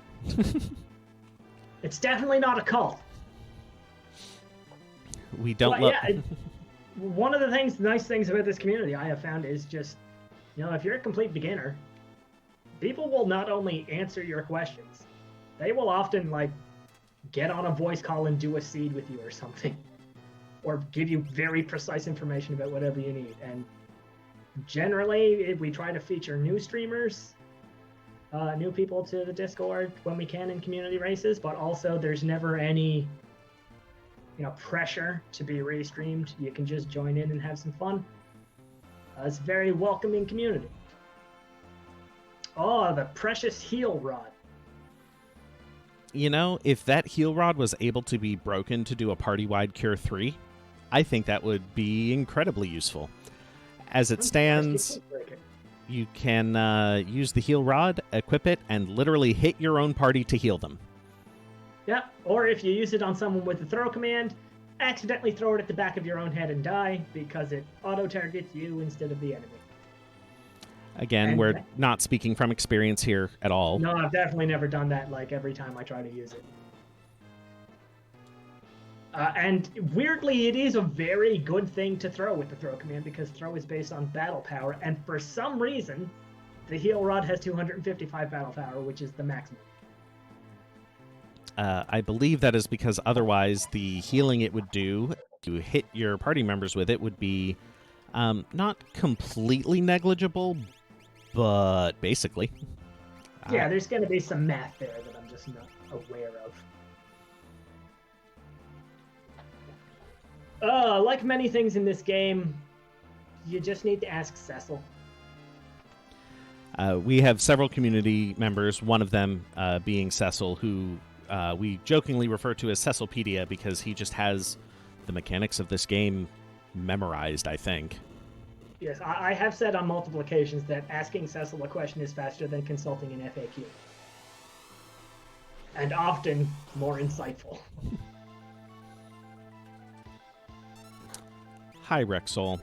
It's definitely not a cult. We don't love... One of the nice things about this community I have found is just, if you're a complete beginner, people will not only answer your questions, they will often, get on a voice call and do a seed with you or something. Or give you very precise information about whatever you need. And generally, we try to feature new streamers, new people to the Discord when we can in community races, but also there's never any, pressure to be restreamed. You can just join in and have some fun. It's a very welcoming community. Oh, the precious heal rod. If that heal rod was able to be broken to do a party-wide Cure 3, I think that would be incredibly useful. As it stands, you can use the heal rod, equip it, and literally hit your own party to heal them. Yeah, or if you use it on someone with the throw command, accidentally throw it at the back of your own head and die, because it auto-targets you instead of the enemy. Again, we're not speaking from experience here at all. No, I've definitely never done that, every time I try to use it. And weirdly, it is a very good thing to throw with the throw command, because throw is based on battle power, and for some reason, the heal rod has 255 battle power, which is the maximum. I believe that is because otherwise the healing it would do to hit your party members with it would be not completely negligible, but basically. Yeah, there's going to be some math there that I'm just not aware of. Like many things in this game, you just need to ask Cecil. We have several community members, one of them being Cecil, who we jokingly refer to as Cecilpedia because he just has the mechanics of this game memorized, I think. Yes, I have said on multiple occasions that asking Cecil a question is faster than consulting an FAQ. And often more insightful. Hi, Rexol.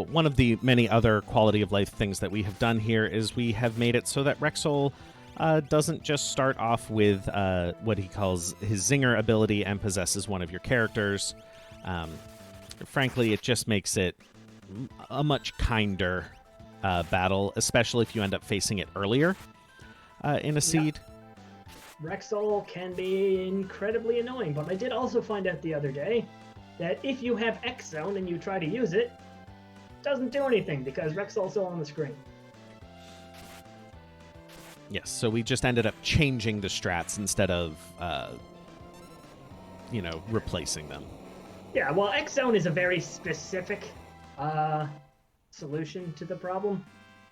One of the many other quality of life things that we have done here is we have made it so that Rexol doesn't just start off with what he calls his Zinger ability and possesses one of your characters. Frankly, it just makes it a much kinder battle, especially if you end up facing it earlier in a seed. Rexol can be incredibly annoying, but I did also find out the other day that if you have X Zone and you try to use it, it doesn't do anything because Rexol's still on the screen. Yes, so we just ended up changing the strats instead of, replacing them. Yeah, well, X Zone is a very specific solution to the problem.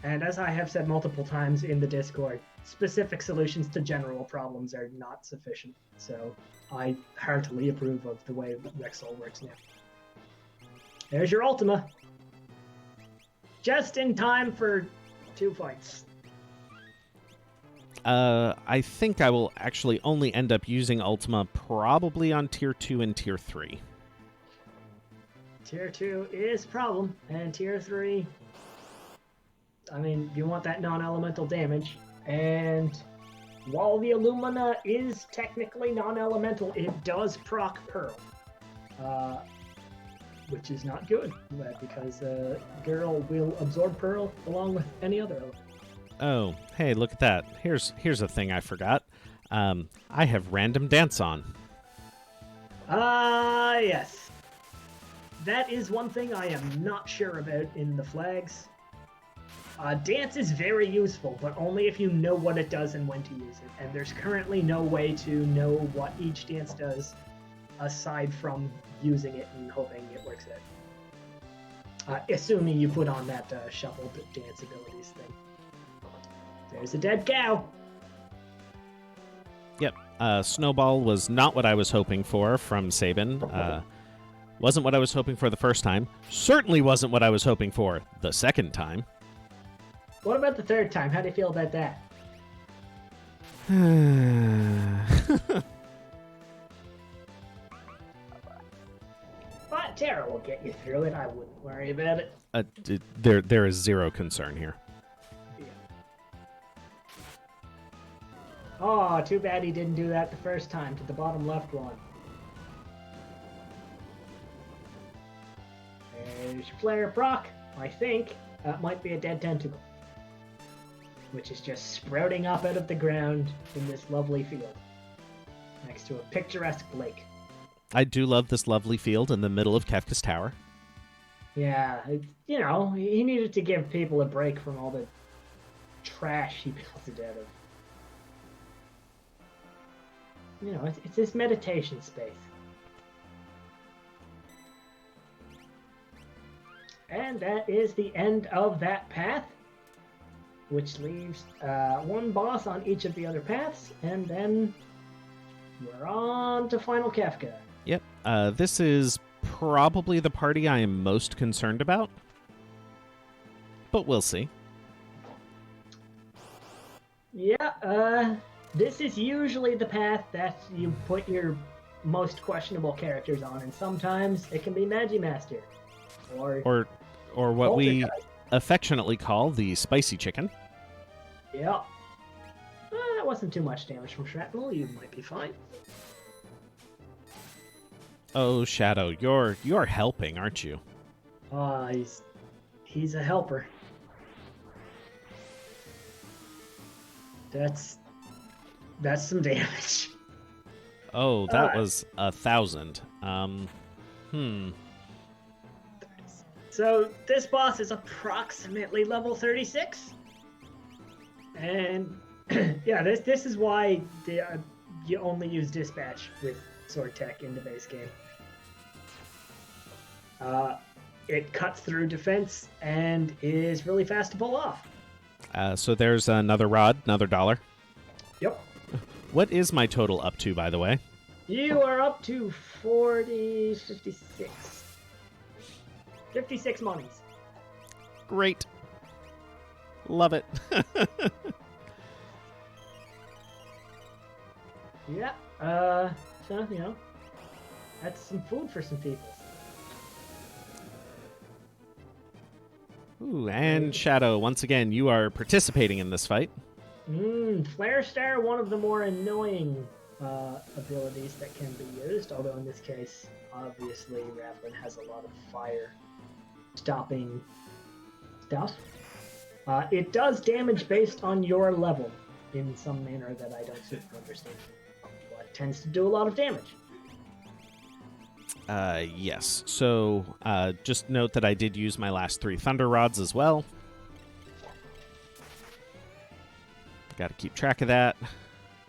And as I have said multiple times in the Discord, specific solutions to general problems are not sufficient. So I heartily approve of the way Rexall works now. There's your Ultima. Just in time for 2 fights. I think I will actually only end up using Ultima probably on Tier 2 and Tier 3. Tier 2 is a problem, and Tier 3, I mean, you want that non-elemental damage, and while the Illumina is technically non-elemental, it does proc Pearl, which is not good, because Girl will absorb Pearl along with any other element. Oh, hey, look at that. Here's a thing I forgot. I have random dance on. Yes. That is one thing I am not sure about in the flags. Dance is very useful, but only if you know what it does and when to use it. And there's currently no way to know what each dance does aside from using it and hoping it works out. Assuming you put on that shuffle dance abilities thing. There's a dead cow. Yep. Snowball was not what I was hoping for from Sabin. Wasn't what I was hoping for the first time. Certainly wasn't what I was hoping for the second time. What about the third time? How do you feel about that? But Tara will get you through it. I wouldn't worry about it. There is zero concern here. Oh, too bad he didn't do that the first time to the bottom left one. There's Flare Proc. I think that might be a dead tentacle, which is just sprouting up out of the ground in this lovely field next to a picturesque lake. I do love this lovely field in the middle of Kefka's Tower. Yeah, he needed to give people a break from all the trash he built it out of. It's this meditation space. And that is the end of that path, which leaves one boss on each of the other paths, and then we're on to Final Kefka. Yep. This is probably the party I am most concerned about, but we'll see. Yeah, this is usually the path that you put your most questionable characters on, and sometimes it can be Magimaster. Or what we affectionately call the spicy chicken. Yeah. That wasn't too much damage from shrapnel. You might be fine. Oh, Shadow, you're helping, aren't you? He's a helper. That's some damage. Oh, that was 1,000. So this boss is approximately level 36, and yeah, this is why you only use dispatch with sword tech in the base game. It cuts through defense and is really fast to pull off. So there's another rod, another $1. Yep. What is my total up to, by the way? You are up to 56. 56 monies. Great. Love it. Yeah. So, that's some food for some people. Ooh, and Shadow, once again, you are participating in this fight. Flare Star, one of the more annoying abilities that can be used, although in this case, obviously, Ravlin has a lot of fire stopping stuff. It does damage based on your level in some manner that I don't super understand, but tends to do a lot of damage. Yes. So, just note that I did use my last 3 Thunder Rods as well. Got to keep track of that.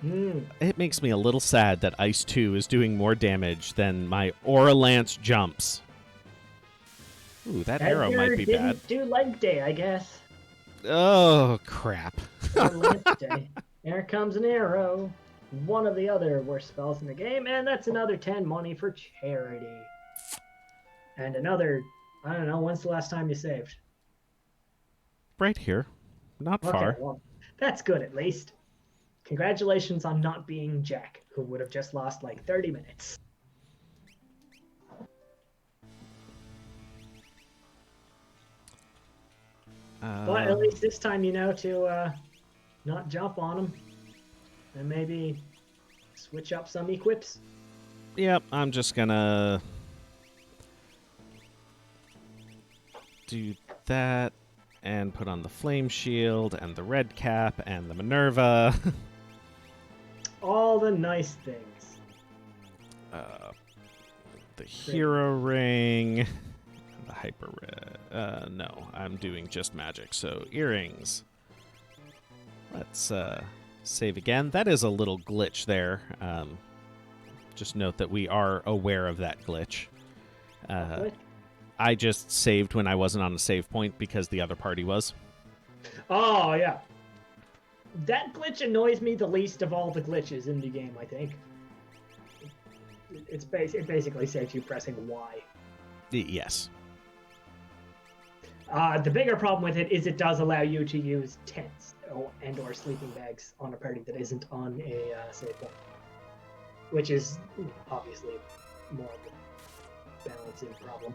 It makes me a little sad that Ice 2 is doing more damage than my Aura Lance jumps. Ooh, that arrow might be bad. Didn't do leg day, I guess. Oh, crap. Or Lance day. Here comes an arrow. One of the other worst spells in the game, and that's another 10 money for charity. And another, I don't know, when's the last time you saved? Right here. Not far. Okay, well, that's good at least. Congratulations on not being Jack, who would have just lost like 30 minutes. But at least this time you know to not jump on him. And maybe switch up some equips. Yep, I'm just gonna do that and put on the flame shield and the red cap and the Minerva. All the nice things. The hero ring, the hyper red. No, I'm doing just magic. So earrings. Let's save again. That is a little glitch there. Just note that we are aware of that glitch. I just saved when I wasn't on a save point because the other party was. Oh, yeah. That glitch annoys me the least of all the glitches in the game, I think. It basically saves you pressing Y. Yes. The bigger problem with it is it does allow you to use tents and or sleeping bags on a party that isn't on a save point. Which is obviously more of a balancing problem.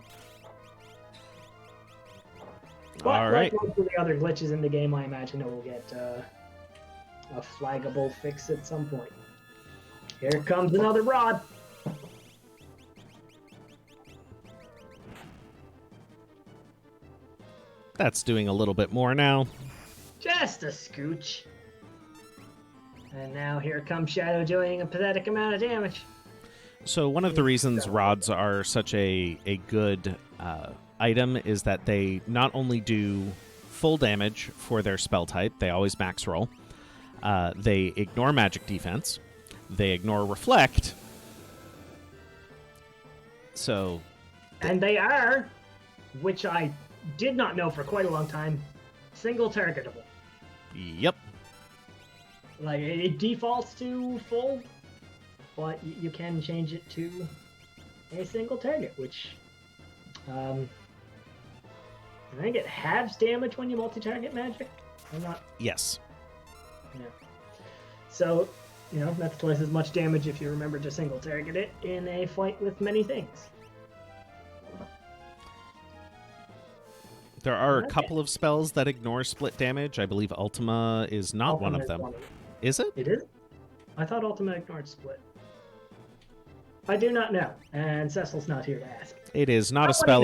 But All right. like most of the other glitches in the game, I imagine it will get a flaggable fix at some point. Here comes another rod. That's doing a little bit more now. Just a scooch. And now here comes Shadow doing a pathetic amount of damage. So one of the reasons rods are such a good item is that they not only do full damage for their spell type, they always max roll. They ignore magic defense. They ignore reflect. So... And they are, which I did not know for quite a long time, single targetable. Yep. Like, it defaults to full, but you can change it to a single target, which I think it halves damage when you multi-target magic. I'm not... Yes. Yeah. So, you know, that's twice as much damage if you remember to single target it in a fight with many things. There are a couple of spells that ignore split damage. I believe Ultima is not one of them. Is it? It is? I thought Ultima ignored split. I do not know, and Cecil's not here to ask. It is not a spell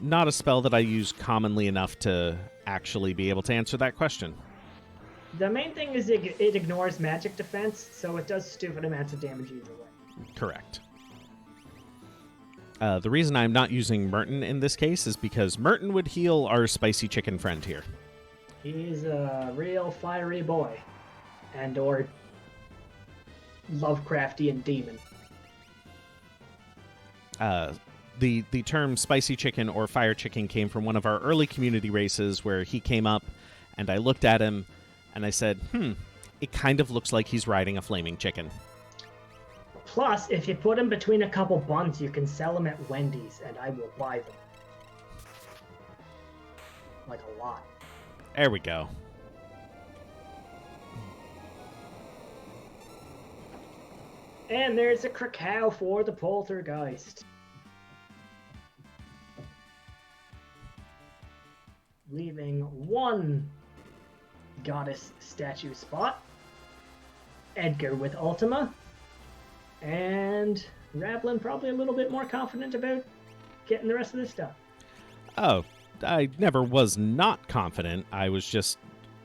not a spell that I use commonly enough to actually be able to answer that question. The main thing is it ignores magic defense, so it does stupid amounts of damage either way. Correct. The reason I'm not using Merton in this case is because Merton would heal our spicy chicken friend here. He's a real fiery boy. And or Lovecraftian demon. The term spicy chicken or fire chicken came from one of our early community races where he came up and I looked at him and I said, it kind of looks like he's riding a flaming chicken. Plus, if you put him between a couple buns, you can sell them at Wendy's, and I will buy them. Like a lot. There we go. And there's a Krakow for the Poltergeist. Leaving one goddess statue spot. Edgar with Ultima. And Ravlin probably a little bit more confident about getting the rest of this stuff. Oh, I never was not confident. I was just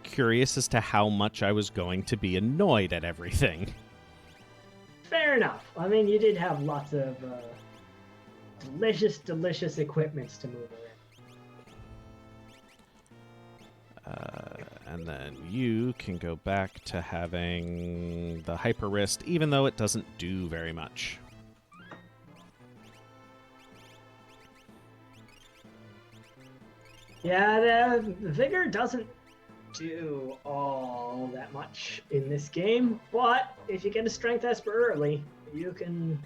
curious as to how much I was going to be annoyed at everything. Fair enough. I mean, you did have lots of delicious equipments to move And then you can go back to having the Hyper Wrist, even though it doesn't do very much. Yeah, the Vigor doesn't do all that much in this game, but if you get a Strength Esper early, you can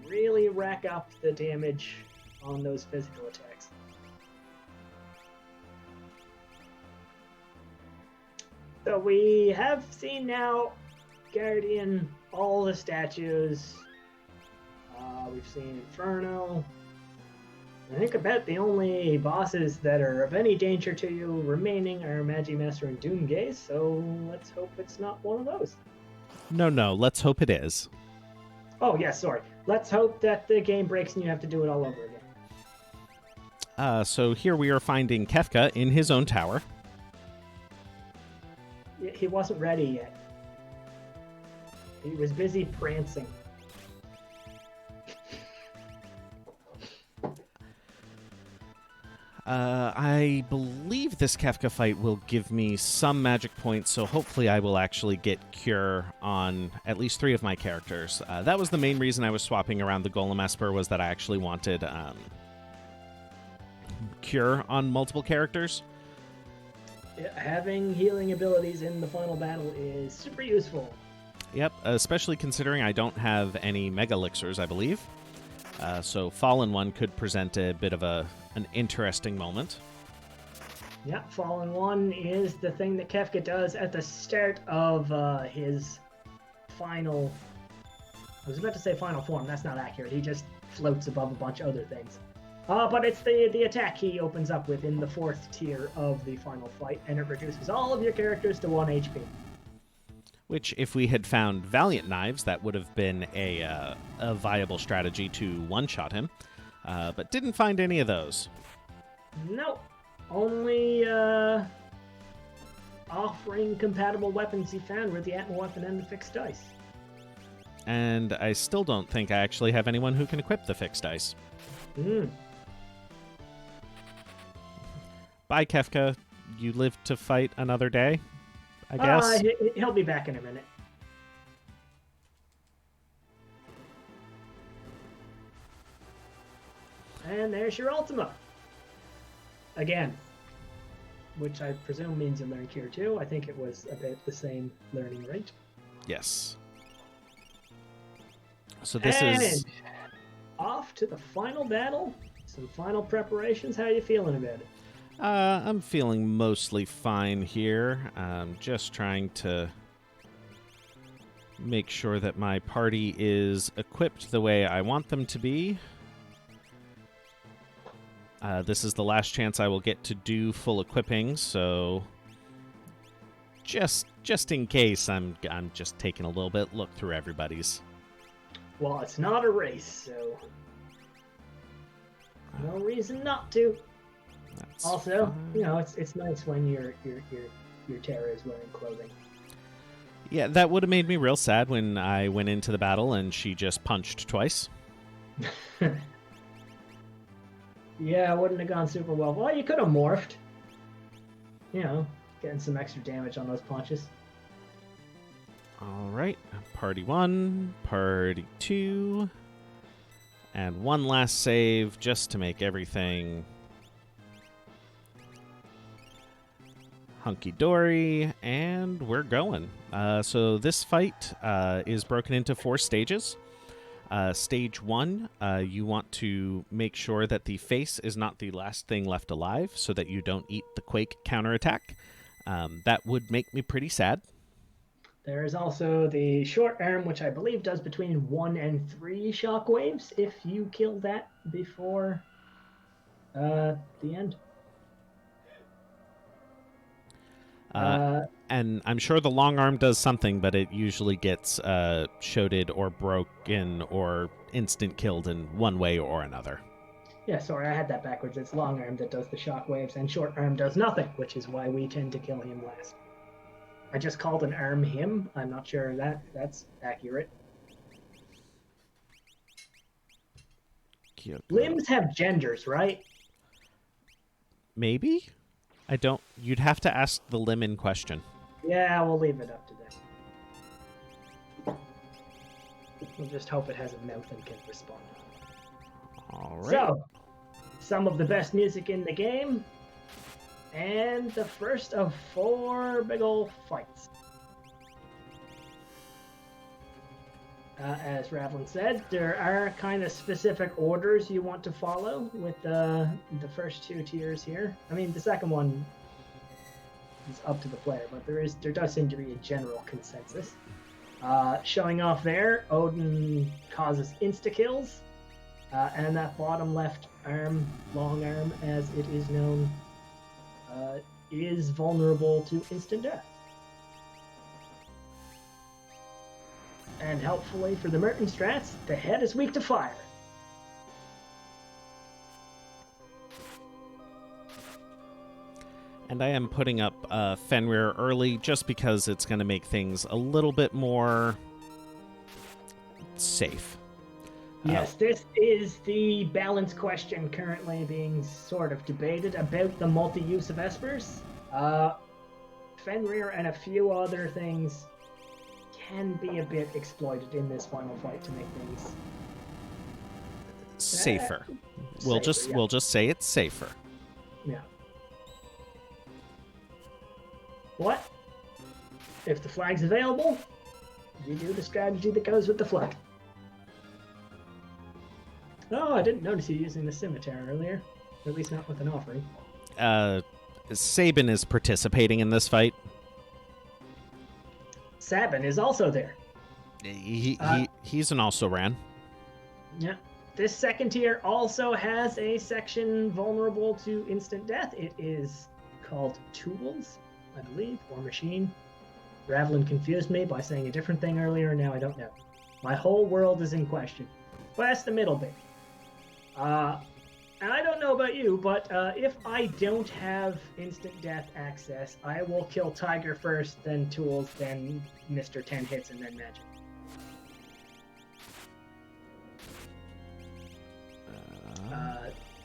really rack up the damage on those physical attacks. So we have seen now Guardian, all the statues. We've seen Inferno. I think about the only bosses that are of any danger to you remaining are Magimaster and Doomgaze, so let's hope it's not one of those. No, let's hope it is. Oh, yeah, sorry. Let's hope that the game breaks and you have to do it all over again. So here we are finding Kefka in his own tower. He wasn't ready yet. He was busy prancing. I believe this Kefka fight will give me some magic points, so hopefully I will actually get Cure on at least 3 of my characters. That was the main reason I was swapping around the Golem Esper, was that I actually wanted Cure on multiple characters. Having healing abilities in the final battle is super useful. Yep, especially considering I don't have any Mega Elixirs, I believe. So Fallen One could present a bit of an interesting moment. Yeah, Fallen One is the thing that Kefka does at the start of his final... I was about to say final form, that's not accurate. He just floats above a bunch of other things. But it's the attack he opens up with in the 4th tier of the final fight, and it reduces all of your characters to 1 HP. Which, if we had found Valiant Knives, that would have been a viable strategy to one-shot him. But didn't find any of those. Nope. Only offering compatible weapons he found were the Atma weapon and the fixed dice. And I still don't think I actually have anyone who can equip the fixed dice. Bye, Kefka. You live to fight another day, I guess. He'll be back in a minute. And there's your Ultima. Again. Which I presume means you learn Cure 2. I think it was about the same learning rate. Yes. So this and is... off to the final battle. Some final preparations. How are you feeling about it? I'm feeling mostly fine here. I'm just trying to make sure that my party is equipped the way I want them to be. This is the last chance I will get to do full equipping, so just in case, I'm just taking a little bit look through everybody's. Well, it's not a race, so no reason not to. That's also, fine. you know, it's nice when your Terra is wearing clothing. Yeah, that would have made me real sad when I went into the battle and she just punched twice. Yeah, it wouldn't have gone super well. Well, you could have morphed. You know, getting some extra damage on those punches. All right, party 1, party 2, and one last save just to make everything hunky-dory, and we're going. So this fight is broken into 4 stages. Stage 1, you want to make sure that the face is not the last thing left alive so that you don't eat the Quake counterattack. That would make me pretty sad. There is also the short arm, which I believe does between 1 and 3 shockwaves if you kill that before the end. And I'm sure the long arm does something, but it usually gets shotted or broken or instant killed in one way or another. Yeah, sorry, I had that backwards. It's long arm that does the shockwaves, and short arm does nothing, which is why we tend to kill him last. I just called an arm him. I'm not sure that's accurate. Cute. Limbs have genders, right? Maybe? I don't. You'd have to ask the lemon question. Yeah, we'll leave it up to them. We'll just hope it has a mouth and can respond. All right. So, some of the best music in the game, and the first of 4 big ol' fights. As Ravlin said, there are kind of specific orders you want to follow with the first 2 tiers here. I mean, the second one is up to the player, but there does seem to be a general consensus. Showing off there, Odin causes insta-kills, and that bottom left arm, long arm as it is known, is vulnerable to instant death. And helpfully for the Merton strats, the head is weak to fire. And I am putting up Fenrir early just because it's going to make things a little bit more safe. Yes, this is the balance question currently being sort of debated about the multi-use of Espers. Fenrir and a few other things can be a bit exploited in this final fight to make things Safer. Safer, yeah. We'll just say it's safer. Yeah. What? If the flag's available, you do the strategy that goes with the flag. Oh, I didn't notice you using the scimitar earlier. At least not with an offering. Sabin is participating in this fight. Sabin is also there. He's an also ran. Yeah. This second tier also has a section vulnerable to instant death. It is called Tools, I believe, or Machine. Ravlin confused me by saying a different thing earlier, and now I don't know. My whole world is in question. But that's the middle bit. And I don't know about you, but if I don't have instant death access, I will kill Tiger first, then Tools, then Mr. 10 Hits, and then Magic.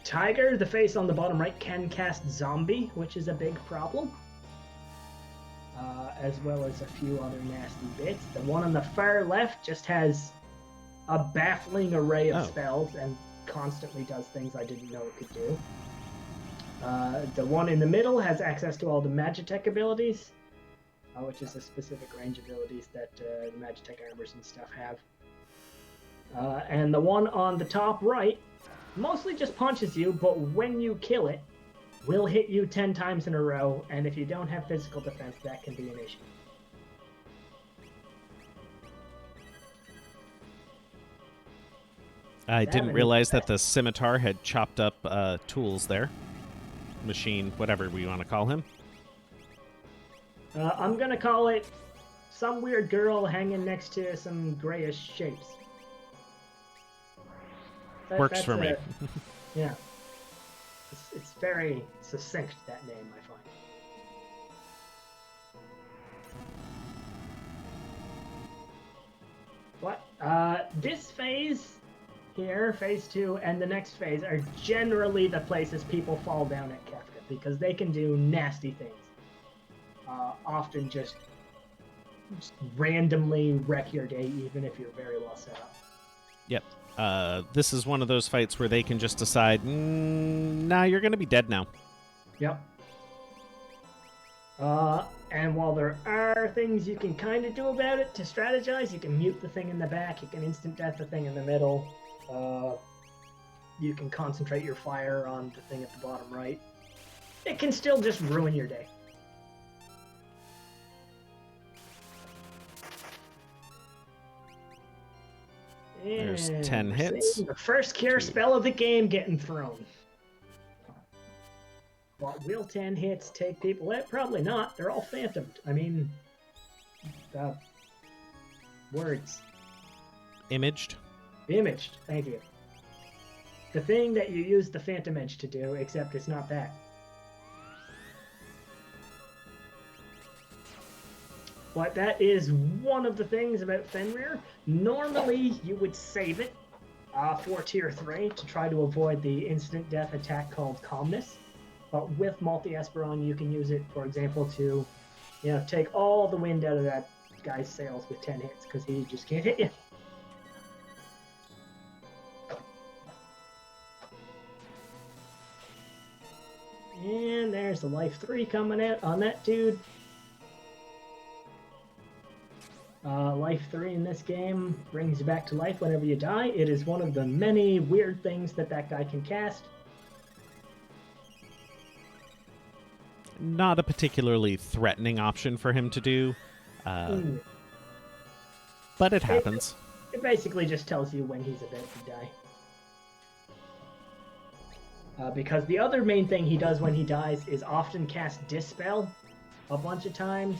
Tiger, the face on the bottom right, can cast Zombie, which is a big problem. As well as a few other nasty bits. The one on the far left just has a baffling array of spells and constantly does things I didn't know it could do. The one in the middle has access to all the Magitech abilities, which is a specific range abilities that the Magitech armors and stuff have. And the one on the top right mostly just punches you, but when you kill it, will hit you 10 times in a row, and if you don't have physical defense, that can be an issue. I didn't realize that the scimitar had chopped up Tools there. Machine, whatever we want to call him. I'm gonna call it some weird girl hanging next to some grayish shapes. Works for me. Yeah. It's very succinct, that name, I find. What? This phase here, phase 2, and the next phase are generally the places people fall down at Kefka, because they can do nasty things. Often just randomly wreck your day, even if you're very well set up. Yep. This is one of those fights where they can just decide, nah, you're going to be dead now. Yep. And while there are things you can kind of do about it to strategize, you can mute the thing in the back, you can instant death the thing in the middle, you can concentrate your fire on the thing at the bottom right. It can still just ruin your day. There's 10 hits. The first cure spell of the game getting thrown. But will 10 hits take people out? Probably not. They're all phantomed. I mean, words. Imaged. Imaged. Thank you. The thing that you use the Phantom Edge to do, except it's not that. But that is one of the things about Fenrir. Normally, you would save it for Tier 3 to try to avoid the instant death attack called Calmness. But with multi-Esperon, you can use it, for example, to, take all the wind out of that guy's sails with 10 hits, because he just can't hit you. And there's the life 3 coming out on that dude. Life 3 in this game brings you back to life whenever you die. It is one of the many weird things that guy can cast. Not a particularly threatening option for him to do, but it happens. It basically just tells you when he's about to die. Because the other main thing he does when he dies is often cast Dispel a bunch of times,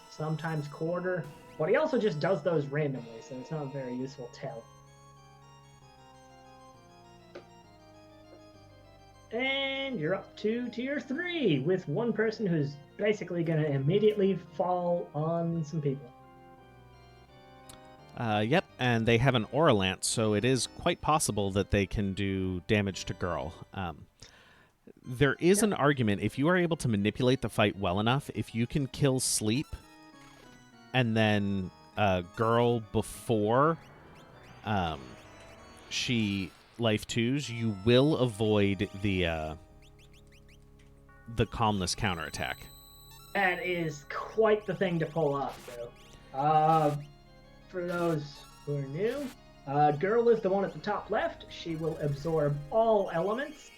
sometimes Quarter, but he also just does those randomly, so it's not a very useful tell. And you're up to tier 3 with one person who's basically going to immediately fall on some people. Yep, and they have an Aura Lance, so it is quite possible that they can do damage to Girl. There is an argument, if you are able to manipulate the fight well enough, if you can kill Sleep and then Girl before she life 2s, you will avoid the Calmness counterattack. That is quite the thing to pull off, though. For those who are new, Girl is the one at the top left. She will absorb all elements.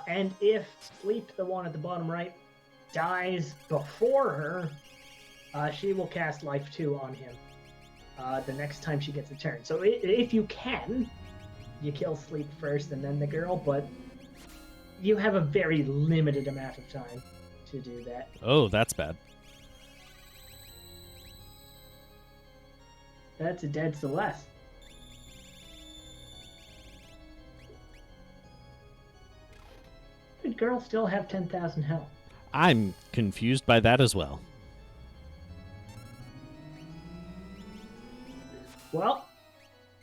And if Sleep, the one at the bottom right, dies before her, she will cast Life 2 on him the next time she gets a turn. So if you can, you kill Sleep first and then the Girl, but you have a very limited amount of time to do that. Oh, that's bad. That's a dead Celeste. Did Girl still have 10,000 health? I'm confused by that as well. Well,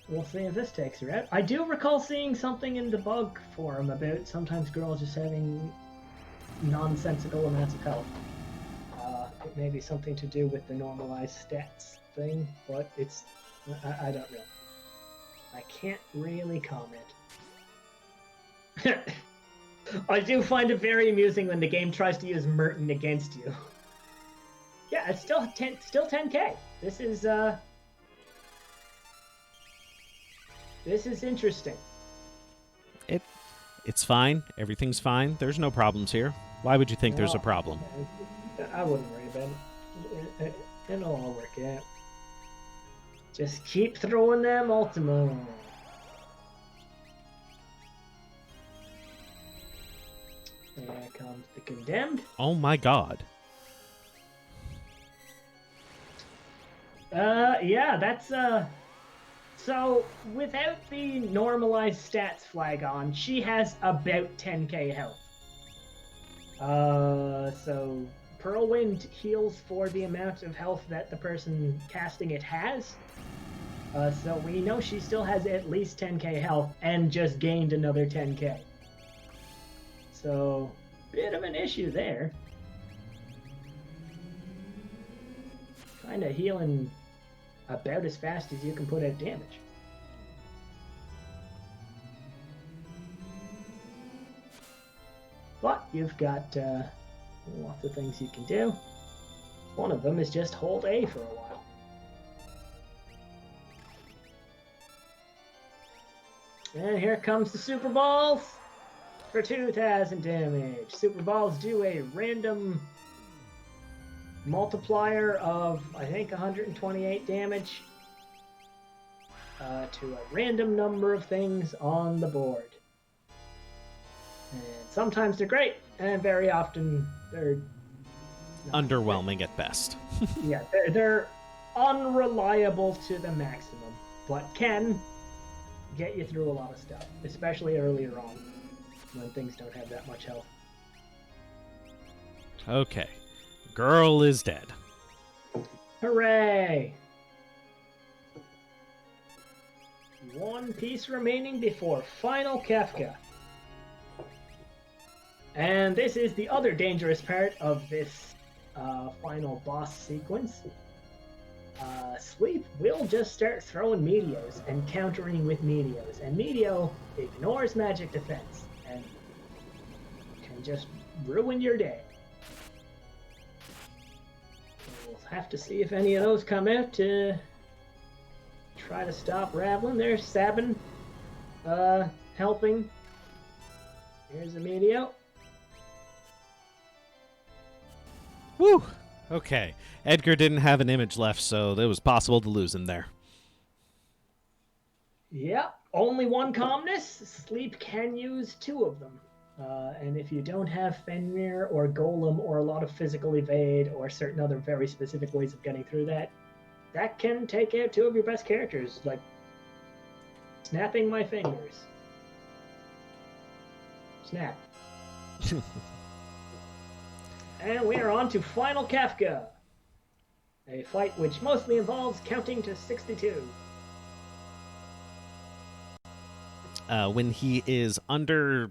we'll see if this takes her out. I do recall seeing something in the bug forum about sometimes Girls just having nonsensical amounts of health. It may be something to do with the normalized stats thing, but it's... I don't know. I can't really comment. I do find it very amusing when the game tries to use Merton against you. Yeah, it's still 10k. This is interesting. It's fine. Everything's fine. There's no problems here. Why would you think there's a problem? I wouldn't worry about it. It'll all work out. Just keep throwing them Ultimo. There comes the Condemned. Oh my god. Yeah, that's, So, without the normalized stats flag on, she has about 10k health. So Whirlwind heals for the amount of health that the person casting it has. So we know she still has at least 10k health and just gained another 10k. So, bit of an issue there. Kind of healing about as fast as you can put out damage. But you've got lots of things you can do. One of them is just hold A for a while. And here comes the Super Balls for 2,000 damage. Super Balls do a random multiplier of, I think, 128 damage to a random number of things on the board. And sometimes they're great, and very often they're Underwhelming at best. Yeah, they're unreliable to the maximum, but can get you through a lot of stuff, especially earlier on when things don't have that much health. Okay. Girl is dead. Hooray! One piece remaining before final Kefka. And this is the other dangerous part of this final boss sequence. Sleep will just start throwing Meteos and countering with Meteos. And Meteo ignores magic defense and can just ruin your day. We'll have to see if any of those come out to try to stop Ravlin. There's Sabin helping. Here's a Meteo. Woo! Okay. Edgar didn't have an image left, so it was possible to lose him there. Yep, only one calmness. Sleep can use 2 of them. And if you don't have Fenrir or Golem or a lot of physical evade or certain other very specific ways of getting through that, that can take out 2 of your best characters, like snapping my fingers. Snap. And we are on to Final Kafka, a fight which mostly involves counting to 62. When he is under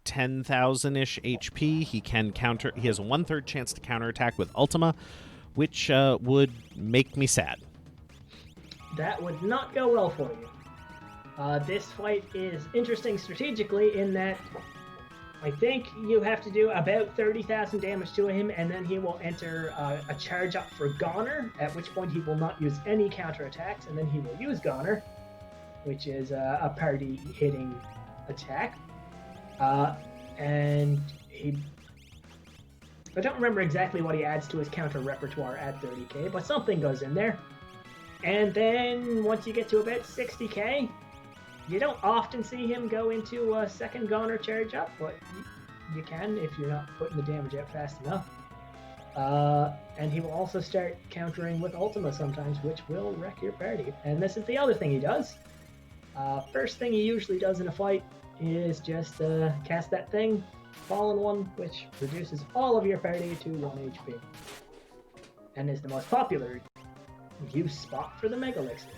10,000-ish HP, he can counter. He has a 1/3 chance to counterattack with Ultima, which would make me sad. That would not go well for you. This fight is interesting strategically in that I think you have to do about 30,000 damage to him, and then he will enter a charge up for Goner, at which point he will not use any counterattacks, and then he will use Goner, which is a party hitting attack. And he... I don't remember exactly what he adds to his counter repertoire at 30k, but something goes in there. And then once you get to about 60k, you don't often see him go into a second Goner charge up, but you can if you're not putting the damage out fast enough. And he will also start countering with Ultima sometimes, which will wreck your party. And this is the other thing he does. First thing he usually does in a fight is just cast that thing, Fallen One, which reduces all of your party to 1 HP. And is the most popular use spot for the Mega Elixir.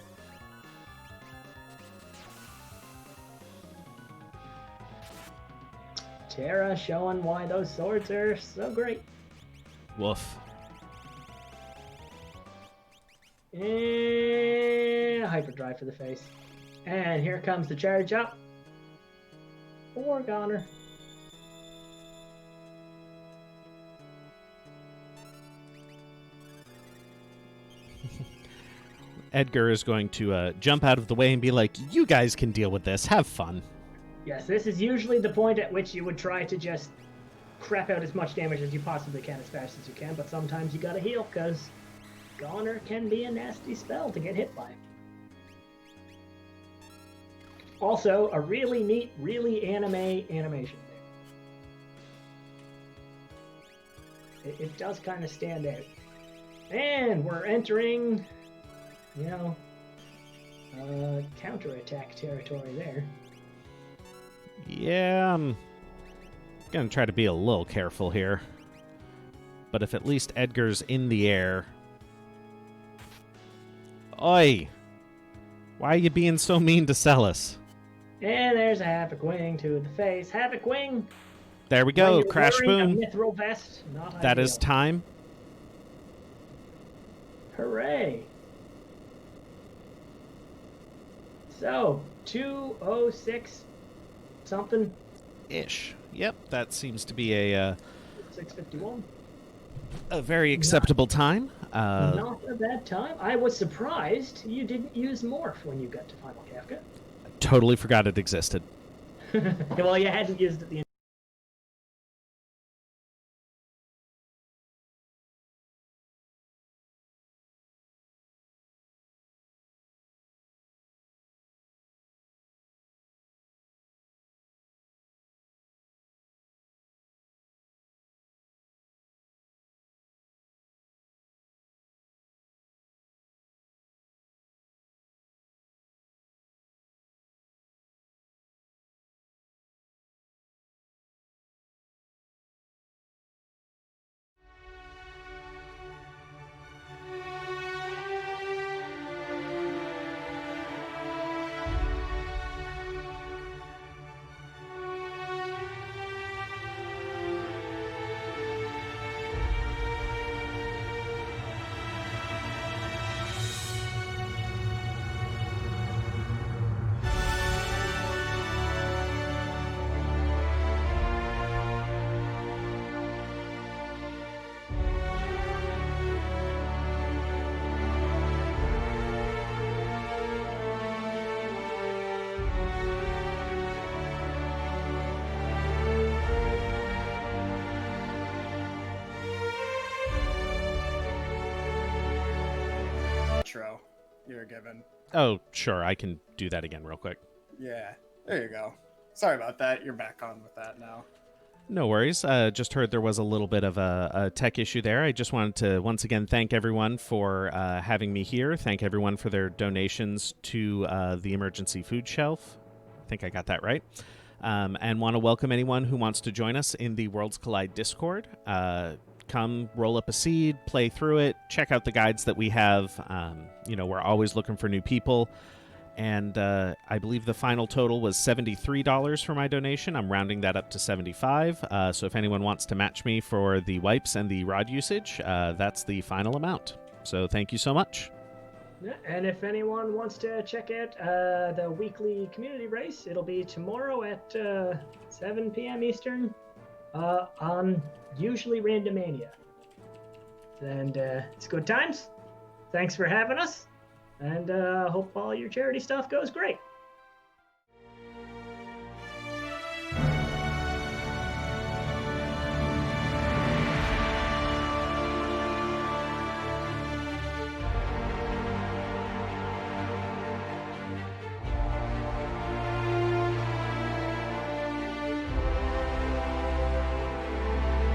Terra showing why those swords are so great. Woof. And a hyperdrive for the face. And here comes the charge up. For Goner. Edgar is going to jump out of the way and be like, you guys can deal with this. Have fun. Yes, this is usually the point at which you would try to just crap out as much damage as you possibly can as fast as you can, but sometimes you gotta heal, because Goner can be a nasty spell to get hit by. Also, a really neat, really anime animation there. It does kind of stand out. And we're entering, counterattack territory there. Yeah, I'm gonna try to be a little careful here. But if at least Edgar's in the air... Oi! Why are you being so mean to Celis? And there's a Havoc Wing to the face. Havoc Wing! There we go, crash boom. A mithril vest, not That ideal. is time. Hooray! So, 206 something. Ish. Yep, that seems to be a 651. very acceptable time. Not a bad time. I was surprised you didn't use Morph when you got to Final Kafka. Totally forgot it existed. Well, you hadn't used it the intro you were given. Oh, sure. I can do that again real quick. Yeah, there you go. Sorry about that. You're back on with that now. No worries. Just heard there was a little bit of a tech issue there. I just wanted to once again thank everyone for having me here. Thank everyone for their donations to the emergency food shelf. I think I got that right. And want to welcome anyone who wants to join us in the Worlds Collide Discord. Come roll up a seed, play through it, check out the guides that we have. We're always looking for new people. And I believe the final total was $73 for my donation. I'm rounding that up to $75. So if anyone wants to match me for the wipes and the rod usage, that's the final amount. So thank you so much. Yeah, and if anyone wants to check out the weekly community race, it'll be tomorrow at 7 p.m. Eastern on usually Randomania. And it's good times. Thanks for having us. And hope all your charity stuff goes great.